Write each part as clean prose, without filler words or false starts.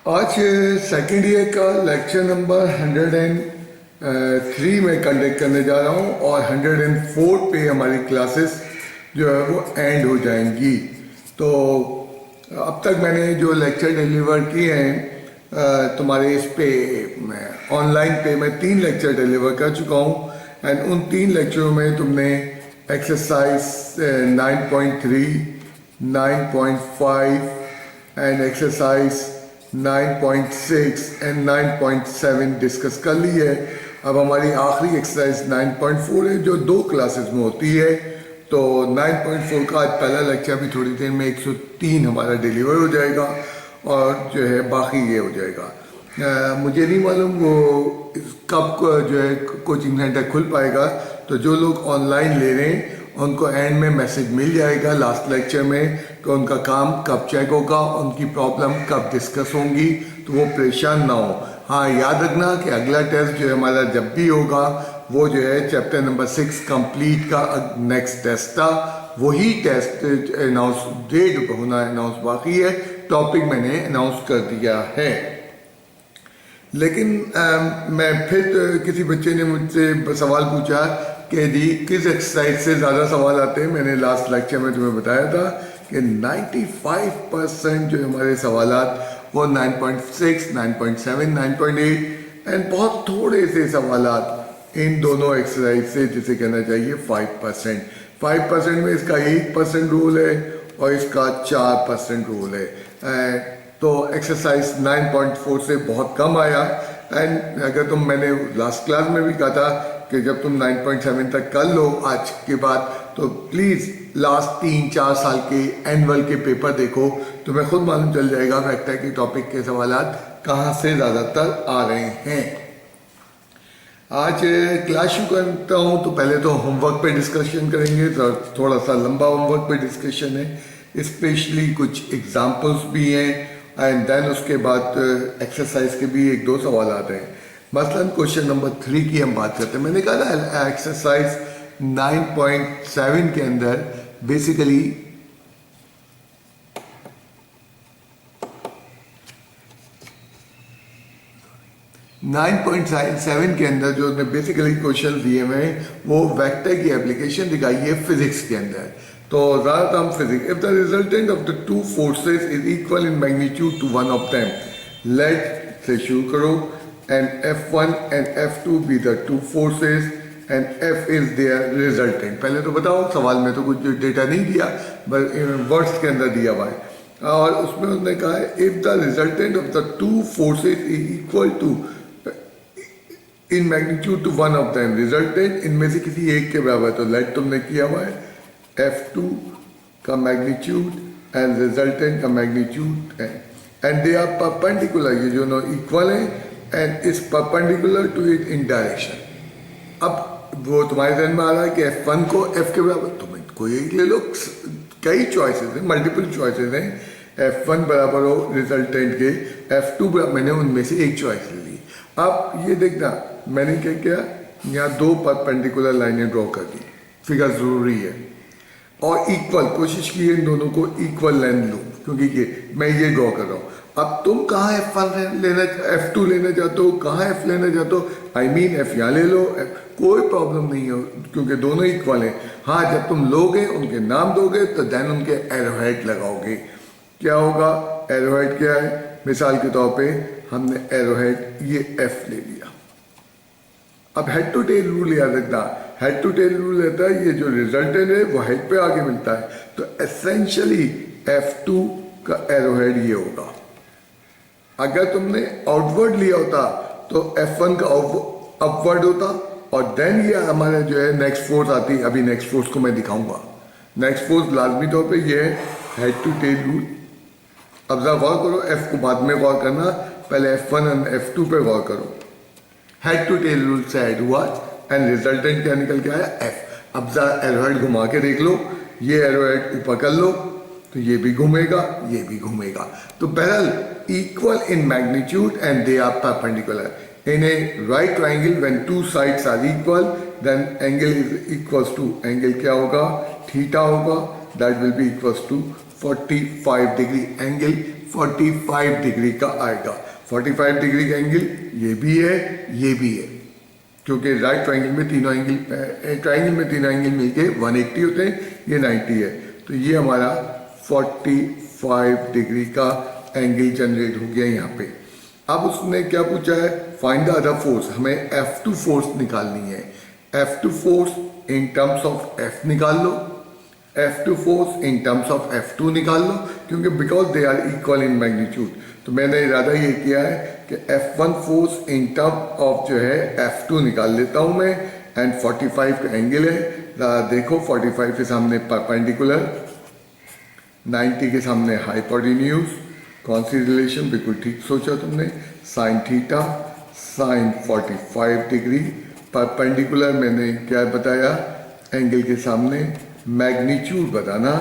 आज second year का lecture number 103 में कंडक्ट करने जा रहा हूँ और 104 पे हमारी क्लासेस जो है वो एंड हो जाएंगी। तो अब तक मैंने जो लेक्चर डिलीवर किए हैं तुम्हारे इस पे ऑनलाइन पे मैं 3 लेक्चर डिलीवर कर चुका हूँ एंड उन 3 लेक्चरों में तुमने exercise 9.3, 9.5 and exercise 9.6 and 9.7 discuss कर ली है। अब हमारी आखिरी एक्सरसाइज 9.4 है जो 2 क्लासेस में होती है। तो 9.4 का आज पहला लेक्चर भी थोड़ी देर में 103 हमारा डिलीवर हो जाएगा और जो है बाकी ये हो जाएगा। मुझे नहीं मालूम वो कब जो है कोचिंग सेंटर खुल पाएगा, तो जो लोग ऑनलाइन ले रहे हैं उनको एंड में मैसेज मिल जाएगा लास्ट लेक्चर में कि उनका काम कब चेक होगा, उनकी प्रॉब्लम कब डिस्कस होंगी, तो वो परेशान ना हो। हाँ, याद रखना कि अगला टेस्ट जो है हमारा जब भी होगा वो जो है चैप्टर नंबर 6 कंप्लीट का नेक्स्ट टेस्ट था। वही टेस्ट अनाउंस डेट होना अनाउंस बाकी है, टॉपिक मैंने अनाउंस कर दिया है। लेकिन मैं फिर किसी बच्चे ने मुझसे सवाल पूछा कि जी किस एक्सरसाइज से ज़्यादा सवाल आते हैं। मैंने लास्ट लेक्चर में तुम्हें बताया था कि 95% जो हमारे सवालात वो 9.6, 9.7, 9.8 एंड बहुत थोड़े से सवालात इन दोनों एक्सरसाइज से, जिसे कहना चाहिए 5%। 5% में इसका 1% रूल है और इसका 4% रूल है। तो एक्सरसाइज 9.4 से बहुत कम आया एंड अगर मैंने लास्ट क्लास में भी कहा था कि जब तुम 9.7 तक कर लो आज के बाद, तो प्लीज़ लास्ट 3-4 साल के एनुअल के पेपर देखो, तुम्हें खुद मालूम चल जाएगा वेक्टर के टॉपिक के सवालात कहाँ से ज़्यादातर आ रहे हैं। आज क्लास शुरू करता हूँ तो पहले तो होमवर्क पे डिस्कशन करेंगे। तो थोड़ा सा लंबा होमवर्क पे डिस्कशन है, स्पेशली कुछ एग्जाम्पल्स भी हैं एंड देन उसके बाद एक्सरसाइज के भी 1-2 सवाल आते हैं। मसलन क्वेश्चन नंबर 3 की हम बात करते हैं। मैंने कहा ना एक्सरसाइज 9.7 के अंदर बेसिकली के अंदर जो बेसिकली क्वेश्चन दिए हुए हैं वो वेक्टर की एप्लीकेशन दिखाई है फिजिक्स के अंदर। तो ज़्यादातर हम physics, if the resultant of the 2 forces is equal in magnitude to one of them, let से शुरू करो and F1 and F2 be the 2 forces and F is their resultant। पहले तो बताओ, सवाल में तो कुछ डेटा नहीं दिया बस वर्ड्स के अंदर दिया हुआ है और उसमें उन्होंने कहा है if the resultant of the 2 forces is equal to in magnitude to one of them, resultant इनमें से किसी एक के बराबर, तो लेट तुमने किया हुआ है F2 का मैग्नीट्यूड एंड रिजल्टेंट का magnitude and they are perpendicular, ये जो इक्वल है and is perpendicular to it in direction. अब वो तुम्हारे ध्यान में आ रहा है कि F1 को F के बराबर, तुम कोई एक ले लो, कई चॉइसेस हैं, मल्टीपल चॉइसेस हैं। F1 बराबर हो रिजल्टेंट के F2 बराबर, मैंने उनमें से एक चॉइस ले ली। अब ये देखना मैंने क्या किया, यहाँ 2 परपेंडिकुलर लाइनें ड्रॉ कर दी, फिगर ज़रूरी है, और इक्वल कोशिश की इन दोनों को इक्वल लाइन लूँ क्योंकि ये मैं ये ड्रॉ कर रहा हूँ। अब तुम कहाँ F1 लेना, F2 लेना चाहते हो, कहाँ F लेना चाहते हो, आई मीन F यहाँ ले लो, कोई प्रॉब्लम नहीं है क्योंकि दोनों इक्वल हैं। हाँ, जब तुम लोगे उनके नाम दोगे तो देन उनके एरोहेड लगाओगे। क्या होगा, एरोहेड क्या है, मिसाल के तौर पे हमने एरोहेड ये F ले लिया। अब हेड टू टेल रूल याद रखना, हेड टू टेल रूल रहता है ये जो रिजल्टेंट है वो हेड पे आगे मिलता है, तो एसेंशियली F2 का एरोहेड ये होगा। अगर तुमने आउटवर्ड लिया होता तो F1 का अपवर्ड होता और देन ये हमारे जो है नेक्स्ट फोर्स आती। अभी नेक्स्ट फोर्स को मैं दिखाऊंगा। नेक्स्ट फोर्स लाजमी तौर पे ये है हेड टू टेल रूल। अब जरा गौर करो, F को बाद में गौर करना, पहले F1 और F2 पे गौर करो। हेड टू टेल रूल से हेड हुआ एंड रिजल्टेंट क्या निकल के आया, F। अब जरा एरोहेड घुमा के देख लो, ये एरोहेड ऊपर कर लो तो ये भी घूमेगा, ये भी घूमेगा। तो बहरहाल equal in magnitude and they are perpendicular in a right triangle when 2 sides are equal then angle is equals to, angle क्या होगा, थीटा होगा, that will be equals to 45 degree. Angle 45 degree का आएगा। 45 डिग्री का angle ये भी है, ये भी है, क्योंकि राइट ट्राइंगल में तीनों एंगल मिलके 180 होते हैं, ये 90 है, तो ये हमारा 45 डिग्री का एंगल जनरेट हो गया यहाँ पे। अब उसने क्या पूछा है, फाइंड द अदर फोर्स, हमें F2 फोर्स निकालनी है। F2 force in terms of F निकाल लो, F2 force in terms of F2 निकाल लो, क्योंकि because they are equal in magnitude. तो मैंने इरादा ये किया है कि F1 force in term of जो है F2 निकाल लेता हूँ मैं, एंड 45 का एंगल है, देखो 45 के सामने परपेंडिकुलर, 90 के सामने हाइपोटेन्यूज, कौन सी रिलेशन, बिल्कुल ठीक सोचा तुमने, sine theta sine 45 degree, perpendicular मैंने क्या बताया, एंगल के सामने मैग्नीट्यूड बताना,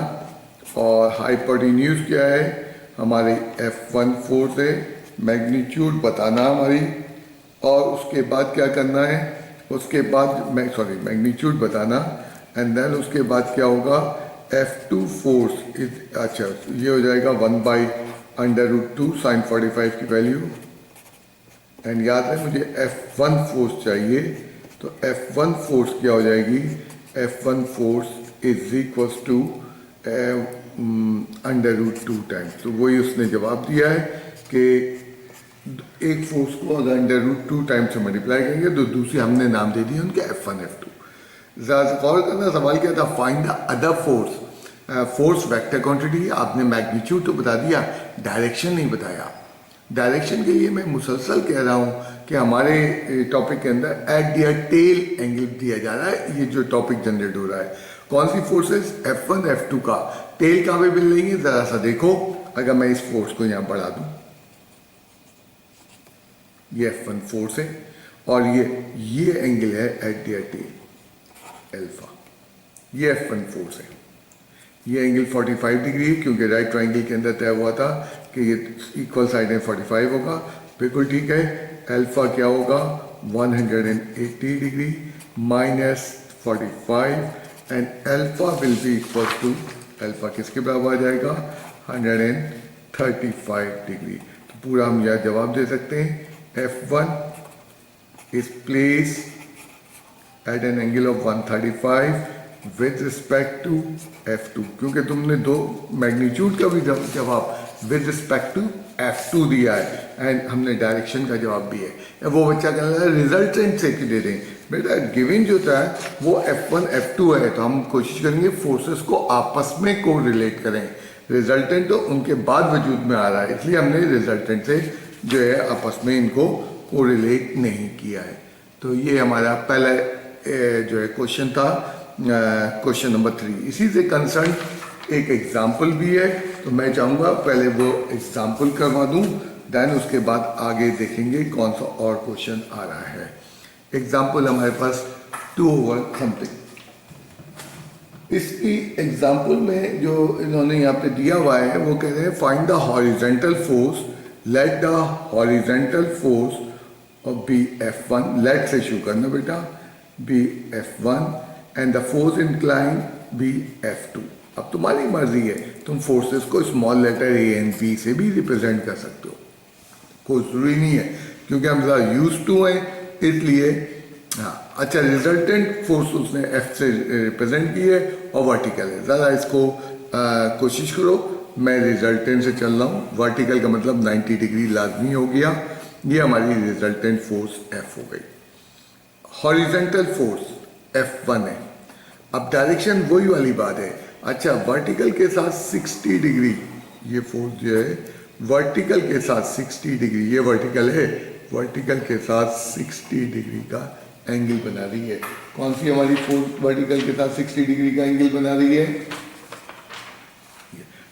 और हाइपोटेन्यूज क्या है, हमारे F1 फोर्स है, मैग्नीट्यूड बताना हमारी, और उसके बाद क्या करना है, उसके बाद मैग्नीट्यूड बताना, एंड देन उसके बाद क्या होगा, F2 फोर्स इज, अच्छा ये हो जाएगा 1/√2 साइन 45 की वैल्यू, एंड याद है मुझे F1 फोर्स चाहिए, तो F1 फोर्स क्या हो जाएगी, F1 force is equals to √2 times. तो वही उसने जवाब दिया है कि एक फोर्स को अगर √2 टाइम्स से मल्टीप्लाई करेंगे तो दूसरी हमने नाम दे दिया उनके F1 F2। ज़रा गौर करना, सवाल क्या था, find the other force, force vector quantity, आपने मैग्नीट्यूड तो बता दिया, डायरेक्शन नहीं बताया। डायरेक्शन के लिए मैं मुसलसल कह रहा हूँ कि हमारे टॉपिक के अंदर एट दियर टेल एंगल दिया जा रहा है, ये जो टॉपिक जनरेट हो रहा है, कौन सी फोर्सेस, F1 F2 का टेल कहाँ पे मिल रही है, ज़रा सा देखो, अगर मैं इस फोर्स को यहाँ बढ़ा दूँ, ये F1 फोर्स है, और ये एंगल है एट दियर टेल अल्फा, ये F1 फोर्स है, ये एंगल 45 डिग्री है, क्योंकि राइट ट्राइंगल के अंदर तय हुआ था कि ये इक्वल साइड में 45 होगा, बिल्कुल ठीक है। अल्फा क्या होगा, 180 degree minus 45, and alpha will be equal to, alpha किसके बराबर आ जाएगा, 135 डिग्री। तो पूरा हम यह जवाब दे सकते हैं, F1 is place at an angle of 135 with respect to F2, क्योंकि तुमने दो मैग्नीट्यूड का भी जवाब विद रिस्पेक्ट टू F2 दिया है, एंड हमने डायरेक्शन का जवाब भी है। वो बच्चा कह रहा है रिजल्टेंट से दे दें, बेटा गिवन जो था वो F1 F2 है, तो हम कोशिश करेंगे फोर्सेस को आपस में को रिलेट करें, रिजल्टेंट तो उनके बाद वजूद में आ रहा है, इसलिए हमने रिजल्टेंट से जो है आपस में इनको को रिलेट नहीं किया है। तो ये हमारा पहला जो है क्वेश्चन था, क्वेश्चन नंबर 3। इसी से कंसर्न एक एग्जाम्पल भी है, तो मैं चाहूँगा पहले वो एग्जाम्पल करवा दूँ, देन उसके बाद आगे देखेंगे कौन सा और क्वेश्चन आ रहा है। एग्जाम्पल हमारे पास 2/something। इसकी एग्जाम्पल में जो इन्होंने यहाँ पे दिया हुआ है वो कह रहे हैं find the horizontal force, let the horizontal force of be F1, let से शुरू करना बेटा, be F1 and the force incline be F2। अब तुम्हारी मर्जी है, तुम फोर्सेस को small letter A and B से भी रिप्रेजेंट कर सकते हो, कोई जरूरी नहीं है, क्योंकि हम ज़रा यूज टू हैं इसलिए। हाँ अच्छा, रिजल्टेंट फोर्स उसने F से रिप्रेजेंट की है और वर्टिकल है, ज़रा इसको कोशिश करो। मैं रिजल्टेंट से चल रहा हूँ, वर्टिकल का मतलब 90 डिग्री लाजमी हो गया, ये हमारी रिजल्टेंट फोर्स F हो गई। हॉरिजेंटल फोर्स F1 है। अब डायरेक्शन वही वाली बात है, अच्छा वर्टिकल के साथ 60 डिग्री ये फोर्स जो है वर्टिकल के साथ 60 डिग्री, ये वर्टिकल है, वर्टिकल के साथ 60 डिग्री का एंगल बना रही है। कौन सी हमारी फोर्स वर्टिकल के साथ 60 डिग्री का एंगल बना रही है?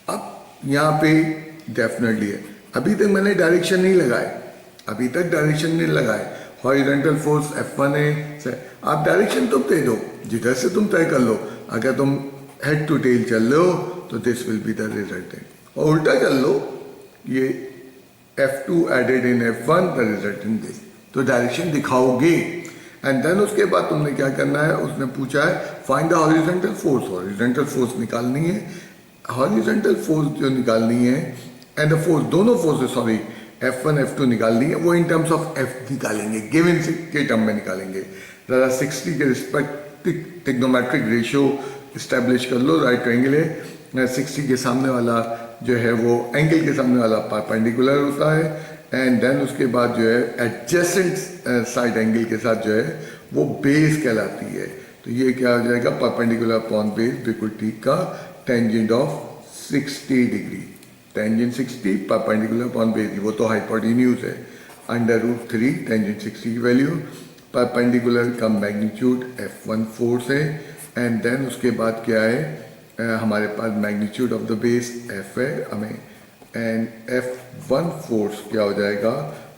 अब यहाँ पे डेफिनेटली है, अभी तक मैंने डायरेक्शन नहीं लगाए, अभी तक डायरेक्शन नहीं लगाए। हॉरिजॉन्टल फोर्स F1 है, आप डायरेक्शन तुम दे दो, जिधर से तुम तय कर लो। अगर तुम हेड टू टेल चल लो तो this will be the resultant, और उल्टा चल लो, ये F2 added in F1 the resultant this, तो डायरेक्शन दिखाओगे। एंड देन उसके बाद तुमने क्या करना है, उसने पूछा है find the horizontal force, horizontal force निकालनी है। हॉरिजॉन्टल फोर्स जो निकालनी है एंड द फोर्स, दोनों फोर्सेस सॉरी F1 F2 निकाल लिए, वो इन टर्म्स ऑफ F निकालेंगे, गिवन के टर्म में निकालेंगे। ज़रा 60 के रिस्पेक्ट टिग्नोमेट्रिक रेशियो इस्टेब्लिश कर लो। राइट ट्रायंगल है, 60 के सामने वाला जो है वो एंगल के सामने वाला परपेंडिकुलर होता है, एंड देन उसके बाद जो है एडजेसेंट साइड एंगल के साथ जो है वो बेस कहलाती है। तो ये क्या हो जाएगा, परपेंडिकुलर अपॉन बेस बिल्कुल ठीक का tangent of 60 degree, tangent 60 perpendicular upon base, वो तो हाइपोटेन्यूज है, √3 टेंजेंट 60 की वैल्यू, परपेंडिकुलर का मैग्नीट्यूड F1 फोर्स है, एंड देन उसके बाद क्या है हमारे पास magnitude of the base F है हमें, एंड F1 फोर्स क्या हो जाएगा,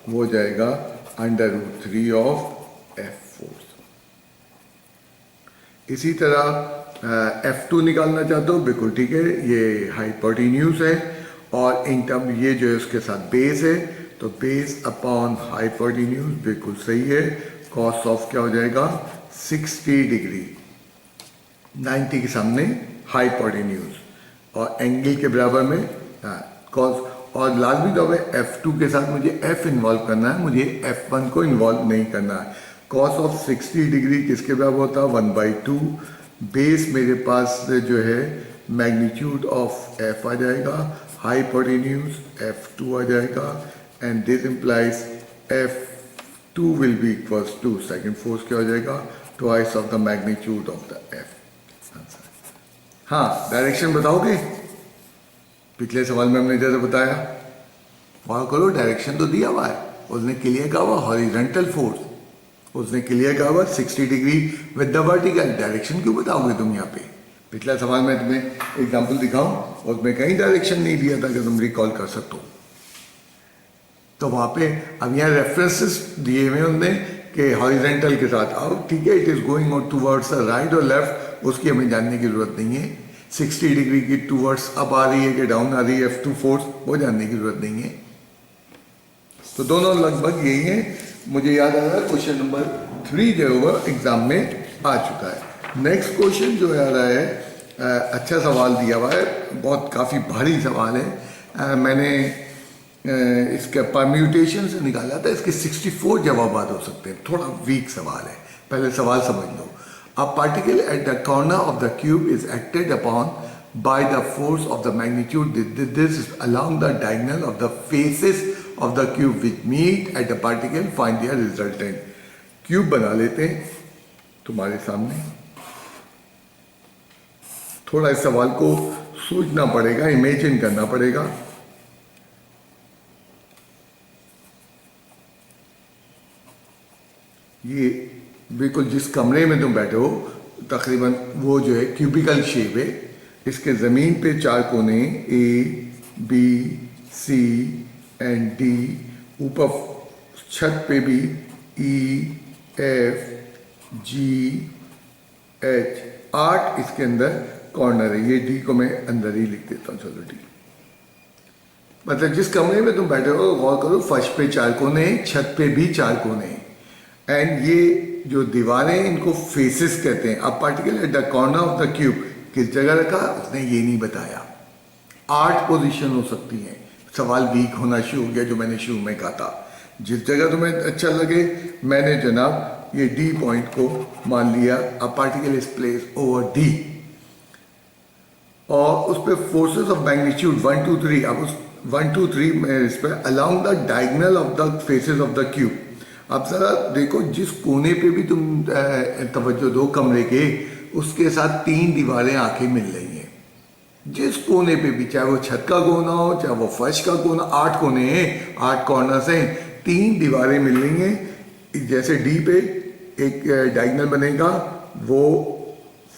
वो हो जाएगा √3 ऑफ F फोर्स। इसी तरह F2 निकालना चाहते हो, बिल्कुल ठीक है, ये हाइपोटेन्यूज है और इन टर्म ये जो है उसके साथ बेस है, तो बेस अपॉन हाइपोटेन्यूज बिल्कुल सही है। कॉस ऑफ क्या हो जाएगा 60 डिग्री, 90 के सामने हाइपोटेन्यूज और एंगल के बराबर में कॉस, और लाजमी तौर पे F2 के साथ मुझे F इन्वॉल्व करना है, मुझे F1 को इन्वॉल्व नहीं करना है। कॉस ऑफ 60 डिग्री किसके बराबर होता है 1/2, बेस मेरे पास जो है मैग्नीट्यूड ऑफ F आ जाएगा, हाइपोटेन्यूज F2 आ जाएगा, and this implies F2 will be equals to second force क्या हो जाएगा, twice of the magnitude of the F। हाँ, डायरेक्शन बताओगे, पिछले सवाल में हमने जैसे बताया, और करो, डायरेक्शन तो दिया हुआ है, उसने क्लियर कहा हुआ हॉरिजॉन्टल फोर्स, उसने क्लियर कहा हुआ 60 degree with the vertical, direction क्यों बताओगे तुम यहाँ पे। पिछला सवाल में तुम्हें एग्जांपल दिखाऊं, उसमें कहीं डायरेक्शन नहीं दिया था कि तुम रिकॉल कर सकते हो, तो वहाँ पे अब यहाँ रेफरेंसेस दिए हुए उनने कि हॉरिजॉन्टल के साथ आओ, ठीक है, it is going on towards the right और लेफ्ट, उसकी हमें जानने की जरूरत नहीं है। 60 डिग्री की टूवर्ड्स अप आ रही है कि डाउन आ रही है F2 फोर्स, वो जानने की जरूरत नहीं है। तो दोनों लगभग यही है। मुझे याद आ रहा है क्वेश्चन नंबर 3 जो है वो एग्जाम में आ चुका है। नेक्स्ट क्वेश्चन जो आ रहा है अच्छा सवाल दिया हुआ है, बहुत काफ़ी भारी सवाल है। मैंने इसके परम्यूटेशन से निकाला था, इसके 64 जवाब हो सकते हैं, थोड़ा वीक सवाल है। पहले सवाल समझ लो। A particle at the corner of the cube is acted upon by the force of the magnitude this is along the diagonal of the faces of the cube which meet at the particle, find their resultant। Cube बना लेते हैं तुम्हारे सामने, थोड़ा इस सवाल को सोचना पड़ेगा, इमेजिन करना पड़ेगा। ये बिल्कुल जिस कमरे में तुम बैठे हो तकरीबन वो जो है क्यूबिकल शेप है, इसके ज़मीन पे 4 कोने A, B, C and D, ऊपर छत पे भी E, F, G, H, 8 इसके अंदर कॉर्नर है। ये D को मैं अंदर ही लिख देता हूँ, चलो D। मतलब जिस कमरे में तुम बैठे हो गौर करो, फर्श पे 4 कोने हैं, छत पे भी 4 कोने हैं, एंड ये जो दीवारें इनको फेसेस कहते हैं। अब particle at the corner of the cube किस जगह रखा उसने ये नहीं बताया। 8 पोजीशन हो सकती हैं। सवाल वीक होना शुरू हो गया, जो मैंने शुरू में कहा था। जिस जगह तुम्हें अच्छा लगे, मैंने जनाब ये डी पॉइंट को मान लिया। अब particle is place over D और उस पर फोर्सेस ऑफ मैग्नीट्यूड 1 2 3, अब उस 1 2 3 में इस पर along the diagonal of the faces of the cube. अब ज़रा देखो, जिस कोने पे भी तुम तवज्जो दो कमरे के, उसके साथ 3 दीवारें आके मिल रही हैं। जिस कोने पे भी, चाहे वो छत का कोना हो, चाहे वो फर्श का कोना, 8 कोने हैं, 8 कॉर्नर्स हैं, 3 दीवारें मिल रही हैं। जैसे डी पे एक डायगोनल बनेगा, वो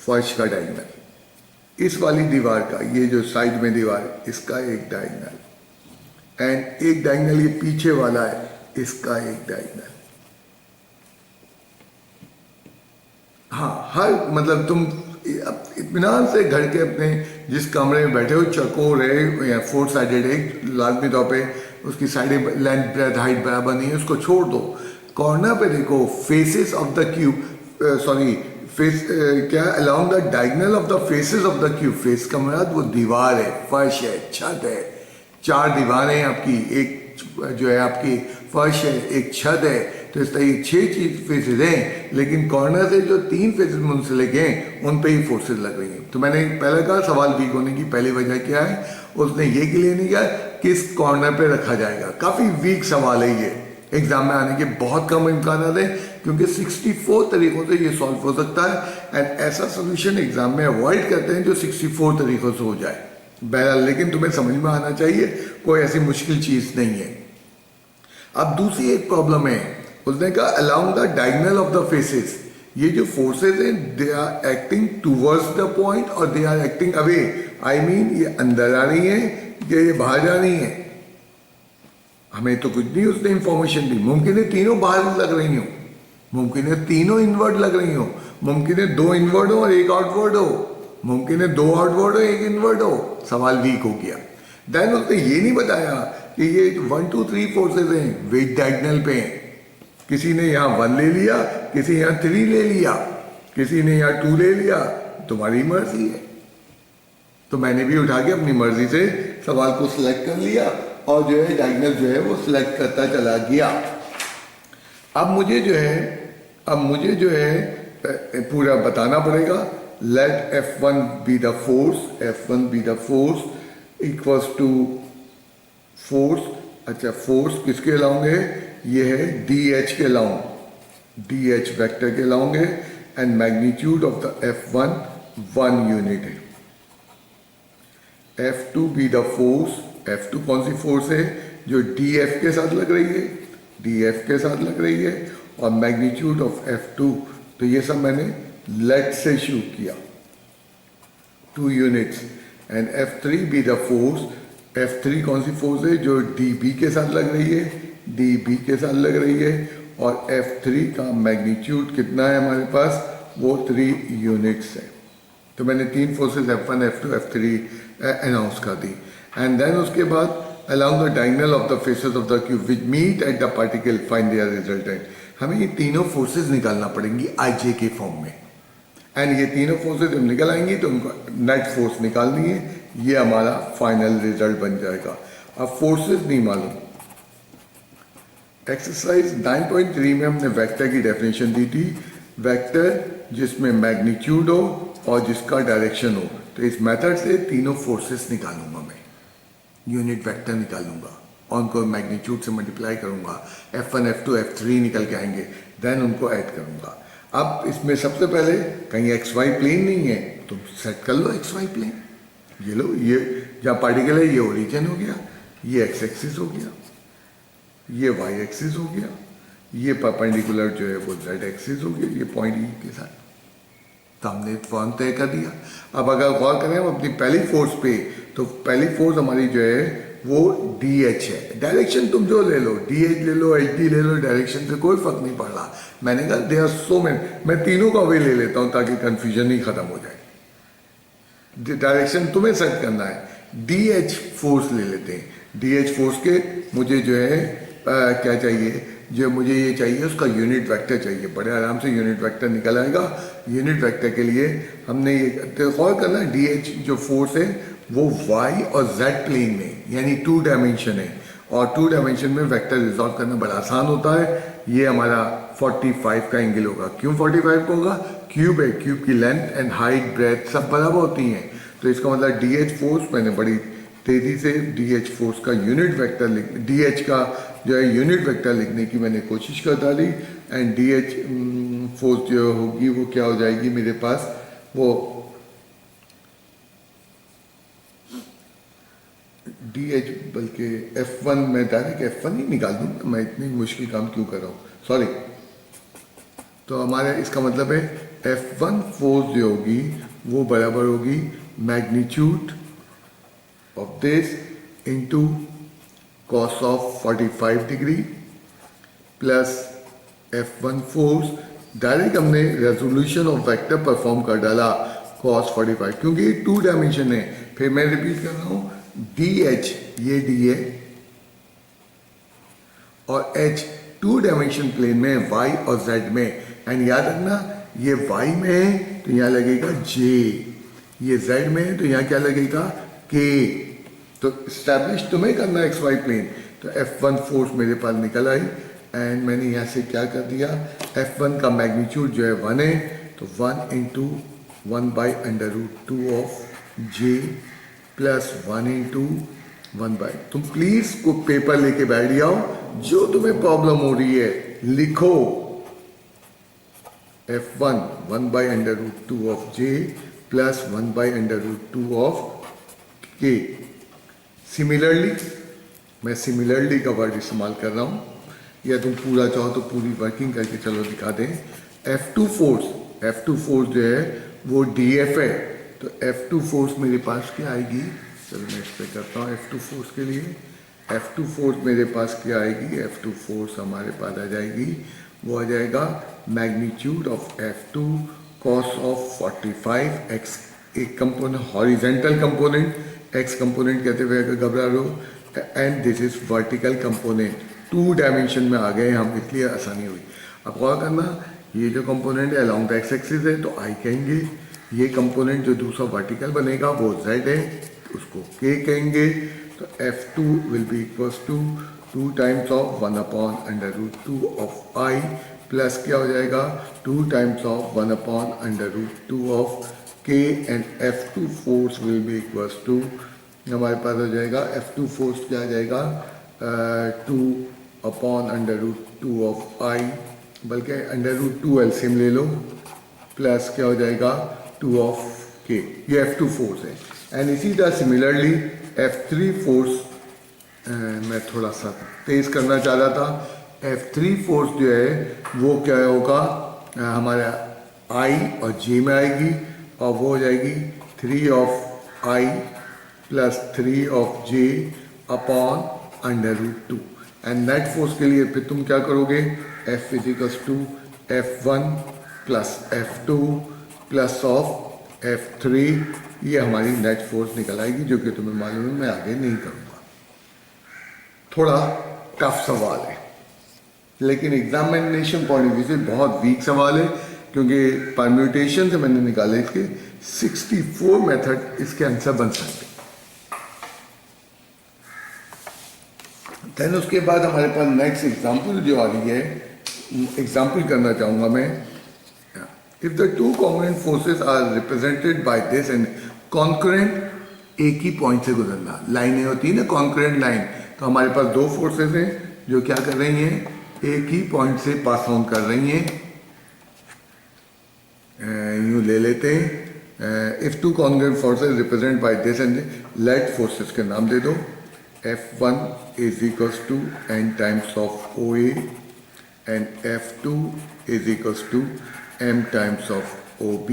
फर्श का डायगोनल, इस वाली दीवार का, ये जो साइड में दीवार है इसका एक डायगोनल, एंड एक डायगोनल ये पीछे वाला है, इसका एक डायगोनल। हाँ, हर मतलब तुम इत्मीनान से घर के अपने जिस कमरे में बैठे हो, चकोर है या 4 साइडेड है, लाजमी तौर पे उसकी साइडें लेंथ ब्रेथ हाइट बराबर नहीं है, उसको छोड़ दो। कॉर्नर पे देखो, faces of the cube, sorry face क्या, along the diagonal of the faces of the cube. Face का मुराद वो दीवार है, फर्श है, छत है, 4 दीवारें आपकी, एक जो है आपकी फर्श है, एक छत है, तो इस तरह 6 फेसेस हैं, लेकिन कॉर्नर से जो 3 फेसेस मुंसलिक हैं उन पे ही फोर्सेस लग रही हैं। तो मैंने पहले कहा सवाल वीक होने की पहली वजह क्या है, उसने ये क्लियर नहीं किया किस कॉर्नर पे रखा जाएगा। काफ़ी वीक सवाल है ये, एग्जाम में आने के बहुत कम इम्कान है, क्योंकि 64 तरीकों से ये सॉल्व हो सकता है, एंड ऐसा सोल्यूशन एग्जाम में अवॉइड करते हैं जो 64 तरीकों से हो जाए। बहरहाल लेकिन तुम्हें समझ में आना चाहिए, कोई ऐसी मुश्किल चीज़ नहीं है। अब दूसरी एक प्रॉब्लम है, उसने कहा along the diagonal of the faces, ये जो फोर्सेस हैं they are acting towards the point और they are acting away, I mean ये अंदर आ रही हैं या ये बाहर जा रही हैं, हमें तो कुछ नहीं उसने इंफॉर्मेशन दी। मुमकिन है तीनों बाहर लग रही हो, मुमकिन है तीनों इनवर्ड लग रही हो, मुमकिन है 2 इनवर्ड हो और 1 आउटवर्ड हो, मुमकिन है 2 आउटवर्ड हो 1 इनवर्ड हो। सवाल वीक हो गया। देन उसने ये नहीं बताया कि ये 1 2 3 फोर्सेज हैं, वेट डायगोनल पे हैं, किसी ने यहाँ 1 ले लिया, किसी यहाँ 3 ले लिया, किसी ने यहाँ 2 ले लिया, तुम्हारी मर्जी है। तो मैंने भी उठा के अपनी मर्जी से सवाल को सिलेक्ट कर लिया और जो है डायगोनल जो है वो सिलेक्ट करता चला गया। अब मुझे जो है पूरा बताना पड़ेगा। Let F1 be the force, F1 be the force equals to force. अच्छा, फोर्स किसके अलाउंग है, ये है DH के अलाउंग, DH वेक्टर के अलाउंग है, and magnitude of the F1 1 unit है। F2 B the force, F2 कौन सी फोर्स है, जो DF के साथ लग रही है, DF के साथ लग रही है, और मैग्नीट्यूड ऑफ F2, तो ये सब मैंने लेट से शुरू किया, 2 units. And F3 B the force, F3 कौन सी फोर्स है, जो DB के साथ लग रही है, DB के साथ लग रही है, और F3 का मैग्नीट्यूड कितना है हमारे पास, वो 3 यूनिट्स है। तो मैंने 3 forces F1 F2 F3 announce कर दी। एंड देन उसके बाद along the diagonal of the faces of the cube which meet at the particle find their resultant, हमें ये तीनों फोर्सेस निकालना पड़ेंगी IJ के फॉर्म में, एंड ये तीनों फोर्सेस जब निकल आएंगी तो उनको नेट फोर्स निकालनी है, ये हमारा फाइनल रिजल्ट बन जाएगा। अब फोर्सेस नहीं मालूम। एक्सरसाइज 9.3 में हमने वेक्टर की डेफिनेशन दी थी, वेक्टर जिसमें मैग्नीट्यूड हो और जिसका डायरेक्शन हो। तो इस मेथड से तीनों फोर्सेस निकालूंगा मैं, यूनिट वेक्टर निकालूंगा और उनको मैग्नीट्यूड से मल्टीप्लाई करूंगा, F1 F2 F3 निकल के आएंगे, देन उनको ऐड करूंगा। अब इसमें सबसे पहले कहीं XY प्लेन नहीं है, तुम सेट कर लो XY प्लेन, ये लो, ये जहाँ पार्टिकल है ये ओरिजिन हो गया, ये X एक्सिस हो गया, ये Y एक्सिस हो गया, ये परपेंडिकुलर जो है वो Z एक्सिस हो गया, ये पॉइंट E के साथ। तो हमने फॉर्म तय कर दिया। अब अगर गौर करें अपनी पहली फोर्स पे, तो पहली फोर्स हमारी जो है वो DH है। डायरेक्शन तुम जो ले लो, DH ले लो, HD ले लो, डायरेक्शन से कोई फर्क नहीं पड़ रहा। मैंने कहा दे आर सो मेनी, मैं तीनों का वे ले लेता हूँ ताकि कंफ्यूजन ही खत्म हो जाए। डायरेक्शन तुम्हें सेट करना है। DH फोर्स ले लेते हैं। DH फोर्स के मुझे जो है क्या चाहिए, जो मुझे ये चाहिए उसका यूनिट वेक्टर चाहिए। बड़े आराम से यूनिट वेक्टर निकल आएगा। यूनिट वेक्टर के लिए हमने ये गौर करना, DH जो फोर्स है वो Y और Z प्लेन में यानी 2 डायमेंशन है, और 2 डायमेंशन में वेक्टर रिजॉल्व करना बड़ा आसान होता है। ये हमारा 45 का एंगल होगा। क्यों 45 का होगा, क्यूब है, क्यूब की लेंथ एंड हाइट ब्रेथ सब बराबर होती हैं। तो इसका मतलब DH फोर्स, मैंने बड़ी तेजी से DH फोर्स का यूनिट वेक्टर लिख, DH का जो है यूनिट वेक्टर लिखने की मैंने कोशिश करता रही, एंड DH फोर्स जो होगी वो क्या हो जाएगी मेरे पास, वो DH बल्कि F1 में डायरेक्ट F1 ही निकाल दूँ, मैं इतनी मुश्किल काम क्यों कर रहा हूँ, सॉरी। तो हमारे इसका मतलब है F1 फोर्स जो होगी वो बराबर होगी magnitude of this into cos of 45 degree plus F1 force, direct हमने रेजोल्यूशन ऑफ वेक्टर परफॉर्म कर डाला cos 45, क्योंकि ये 2 डायमेंशन है। फिर मैं रिपीट कर रहा हूँ, DH ये D है और H 2 डायमेंशन प्लेन में Y और Z में, एंड याद रखना ये Y में है तो यहाँ लगेगा J, ये Z में है तो यहाँ क्या लगेगा K। तो इस्टेब्लिश तुम्हें करना एक्स वाई प्लेन। तो F1 फोर्स मेरे पास निकल आई एंड मैंने यहाँ से क्या कर दिया, F1 का मैग्नीट्यूड जो है 1 है, तो 1 into 1/√2 of J plus 1 into 1/। तुम प्लीज को पेपर लेके बैठ जाओ, जो तुम्हें प्रॉब्लम हो रही है लिखो। F1 1/√2 of J plus 1/√2 of K। Similarly, मैं सिमिलरली का वर्ड इस्तेमाल कर रहा हूँ, या तुम पूरा चाहो तो पूरी वर्किंग करके चलो दिखा दें। F2 फोर्स जो है वो DF है, तो F2 फोर्स मेरे पास क्या आएगी, चलो मैं इस पर करता हूँ। F2 फोर्स के लिए F2 फोर्स मेरे पास क्या आएगी, F2 फोर्स हमारे पास आ जाएगी, वो आ जाएगा magnitude of F2 cos of 45 x। एक component horizontal component, x component कहते हुए अगर घबरा रहे हो, and this is vertical component. 2 dimension में आ गए हम, इसलिए आसानी हुई। अब गौर करना, ये जो कंपोनेंट है अलोंग द एक्स एक्सिस है तो I कहेंगे, ये कंपोनेंट जो दूसरा वर्टिकल बनेगा वो Z है, उसको K कहेंगे। तो F2 will be equals to 2 times of 1/√2 of I plus क्या हो जाएगा 2 times of 1/√2 of K and F2 force will be equals to, हमारे पास हो जाएगा F2 फोर्स क्या आ जाएगा 2/√2 ऑफ I, बल्कि √2 एलसीएम ले लो, प्लस क्या हो जाएगा 2 ऑफ K। ये F2 फोर्स है। एंड इसी तरह सिमिलरली F3 फोर्स, मैं थोड़ा सा तेज करना चाह रहा था। F3 फोर्स जो है वो क्या होगा, हमारा I और J में आएगी, और वो हो जाएगी 3 of I plus 3 of J upon √2। And net force के लिए फिर तुम क्या करोगे, F is equals to F1 plus F2 plus of F3, ये हमारी नेट फोर्स निकल आएगी, जो कि तुम्हें मालूम है, मैं आगे नहीं करूँगा। थोड़ा टफ सवाल है, लेकिन एग्जामिनेशन पॉइंट ऑफ व्यू से बहुत वीक सवाल है, क्योंकि परम्यूटेशन से मैंने निकाले इसके 64 मेथड इसके आंसर बन सकते। देन उसके बाद हमारे पास नेक्स्ट एग्जाम्पल जो आ रही है, एग्जाम्पल करना चाहूँगा मैं। If the 2 concurrent forces are represented by this and concurrent, एक ही पॉइंट से गुजरना, लाइनें होती है ना कॉन्करेंट लाइन, तो हमारे पास 2 फोर्सेस हैं जो क्या कर रही हैं, एक ही पॉइंट से पास ऑन कर रही हैं। यूँ ले लेते हैं, if 2 concurrent forces represent by this and let forces के नाम दे दो। F1 is equals to n times of OA and F2 is equals to m times of OB.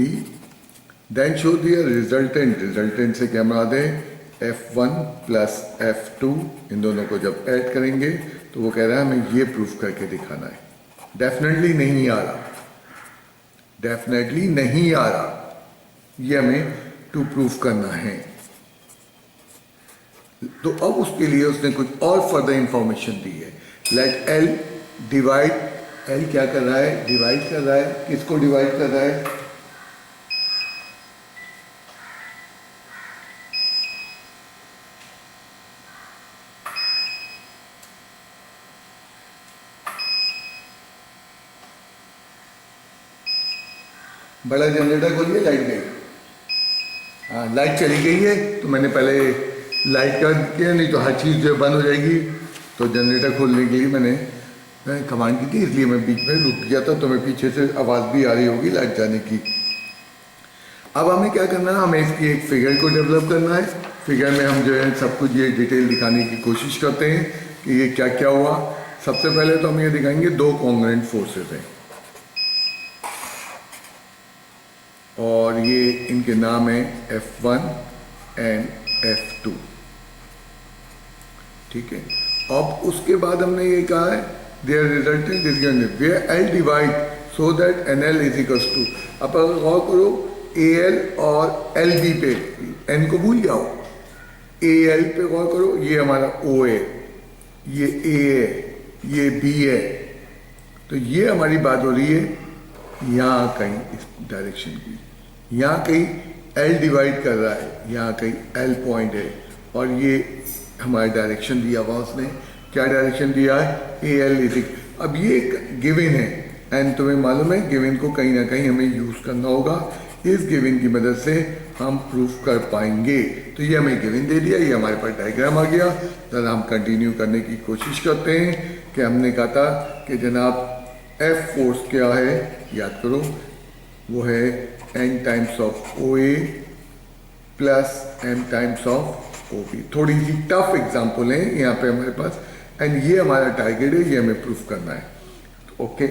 Then show the resultant, resultant से क्या मराद है, F1 plus F2, इन दोनों को जब ऐड करेंगे तो वो कह रहा है हमें ये प्रूफ करके दिखाना है। डेफिनेटली नहीं आ रहा, डेफिनेटली नहीं आ रहा, ये हमें टू प्रूफ करना है। तो अब उसके लिए उसने कुछ और फर्दर इंफॉर्मेशन दी है। लेट L डिवाइड, L क्या कर रहा है, डिवाइड कर रहा है, किसको डिवाइड कर रहा है, बड़ा जनरेटर खोलिए, लाइट गई, हाँ लाइट चली गई है, तो मैंने पहले लाइट कर दिया, नहीं तो हर चीज़ जो बंद हो जाएगी। तो जनरेटर खोलने के लिए मैंने कमांड की थी, इसलिए मैं बीच में रुक गया था, तो मैं पीछे से आवाज़ भी आ रही होगी लाइट जाने की। अब हमें क्या करना है, हमें इसकी एक फिगर को डेवलप करना है। फिगर में हम जो है सब कुछ ये डिटेल दिखाने की कोशिश करते हैं कि ये क्या क्या हुआ। सबसे पहले तो हम ये दिखाएंगे 2 कॉन्ग्रुएंट फोर्सेस हैं, और ये इनके नाम है F1 एंड F2, ठीक है। अब उसके बाद हमने ये कहा है their resultant is given where L divide so that NL is equals to. अब अगर गौर करो AL और LB पे, N को भूल जाओ, AL पे गौर करो, ये हमारा O है, ये A है, ये B है, तो ये हमारी बात हो रही है यहाँ कहीं इस डायरेक्शन की, यहाँ कहीं L डिवाइड कर रहा है, यहाँ कहीं L पॉइंट है, और ये हमारा डायरेक्शन दिया हुआ उसने, क्या डायरेक्शन दिया है, ए एल इजिक। अब ये एक गिवन है एंड तुम्हें मालूम है गिवन को कहीं ना कहीं हमें यूज़ करना होगा, इस गिवन की मदद से हम प्रूफ कर पाएंगे। तो ये हमें गिवन दे दिया, ये हमारे पास डायग्राम आ गया। जरा हम कंटिन्यू करने की कोशिश करते हैं कि हमने कहा था कि जनाब एफ फोर्स क्या है, याद करो, वो है n times of O A plus m times of O B. थोड़ी सी टफ एग्जाम्पल है यहाँ पे हमारे पास एंड ये हमारा टारगेट है, ये हमें प्रूफ करना है। ओके,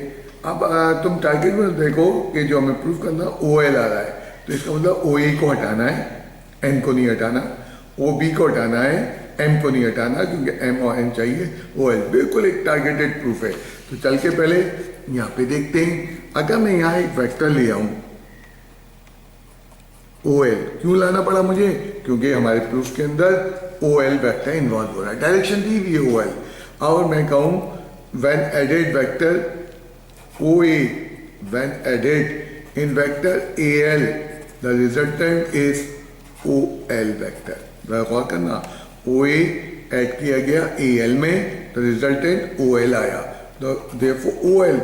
अब तुम टारगेट में देखो कि जो हमें प्रूफ करना ओ एल आ रहा है, तो इसका मतलब ओ ए को हटाना है, एन को नहीं हटाना, ओ बी को हटाना है, एम को नहीं हटाना, क्योंकि एम और एन चाहिए ओ एल। बिल्कुल एक टारगेटेड प्रूफ है। तो चल के पहले यहाँ पे देखते हैं, अगर मैं यहाँ एक वेक्टर ले आऊँ ओ एल, क्यों लाना पड़ा मुझे, क्योंकि हमारे प्रूफ के अंदर ओ एल वैक्टर इन्वॉल्व हो रहा है, डायरेक्शन दी हुई है ओ एल। और मैं कहूँ when added vector O A, when added in vector A L, the resultant is O L vector. जरा गौर करना, ओ ए ऐड किया गया ए एल में, तो रिजल्टेंट ओ एल आया। तो देयरफॉर ओ एल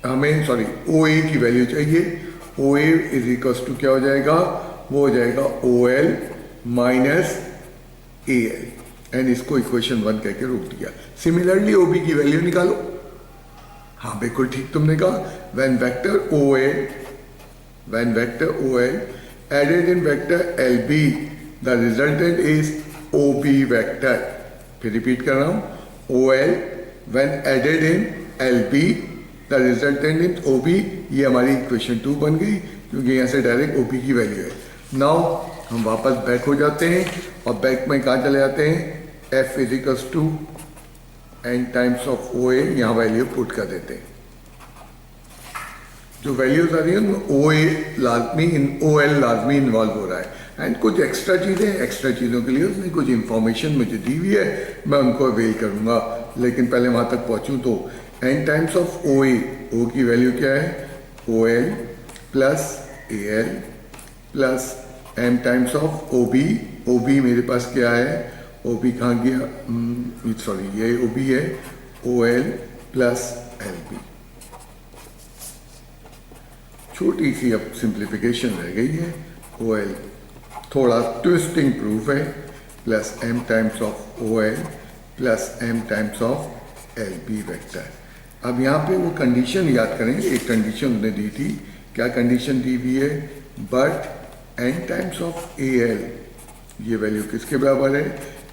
हमें, सॉरी, ओ ए की वैल्यू चाहिए, O A is equals to क्या हो जाएगा, वो हो जाएगा O L minus A L, and इसको इक्वेशन 1 कह के रोक दिया। सिमिलरली ओ बी की वैल्यू निकालो। हाँ बिल्कुल ठीक तुमने कहा, when vector O A, when vector O L added in vector L B, the resultant is O B vector. फिर रिपीट कर रहा हूँ, O L when added in L B, the resultant in O B. ये हमारी equation 2 बन गई, क्योंकि यहाँ से डायरेक्ट ओ बी की वैल्यू है। नाउ हम वापस बैक हो जाते हैं और बैक में कहाँ चले जाते हैं, F is equals to N times of O A, यहाँ वैल्यू पुट कर देते हैं। जो वैल्यूज आ रही है उनमें ओ ए लाजमी, ओ एल लाजमी इन्वॉल्व हो रहा है, एंड कुछ एक्स्ट्रा चीज़ें, एक्स्ट्रा चीज़ों के लिए उसने कुछ इंफॉर्मेशन मुझे दी हुई है, मैं उनको अवेल करूँगा। लेकिन पहले वहाँ तक पहुँचूँ तो N times of O A, O की वैल्यू क्या है, O L plus A L plus M times of O B. O B मेरे पास क्या है, ओ बी कहाँ गया, सॉरी ये ओ बी है, O L plus L B. छोटी सी अब सिंप्लीफिकेशन रह गई है, ओ एल थोड़ा ट्विस्टिंग प्रूफ है, plus M times of O L plus M times of L B vector. अब यहाँ पे वो कंडीशन याद करेंगे, एक कंडीशन उन्होंने दी थी, क्या कंडीशन दी हुई है, but N times of A L, ये वैल्यू किसके बराबर है,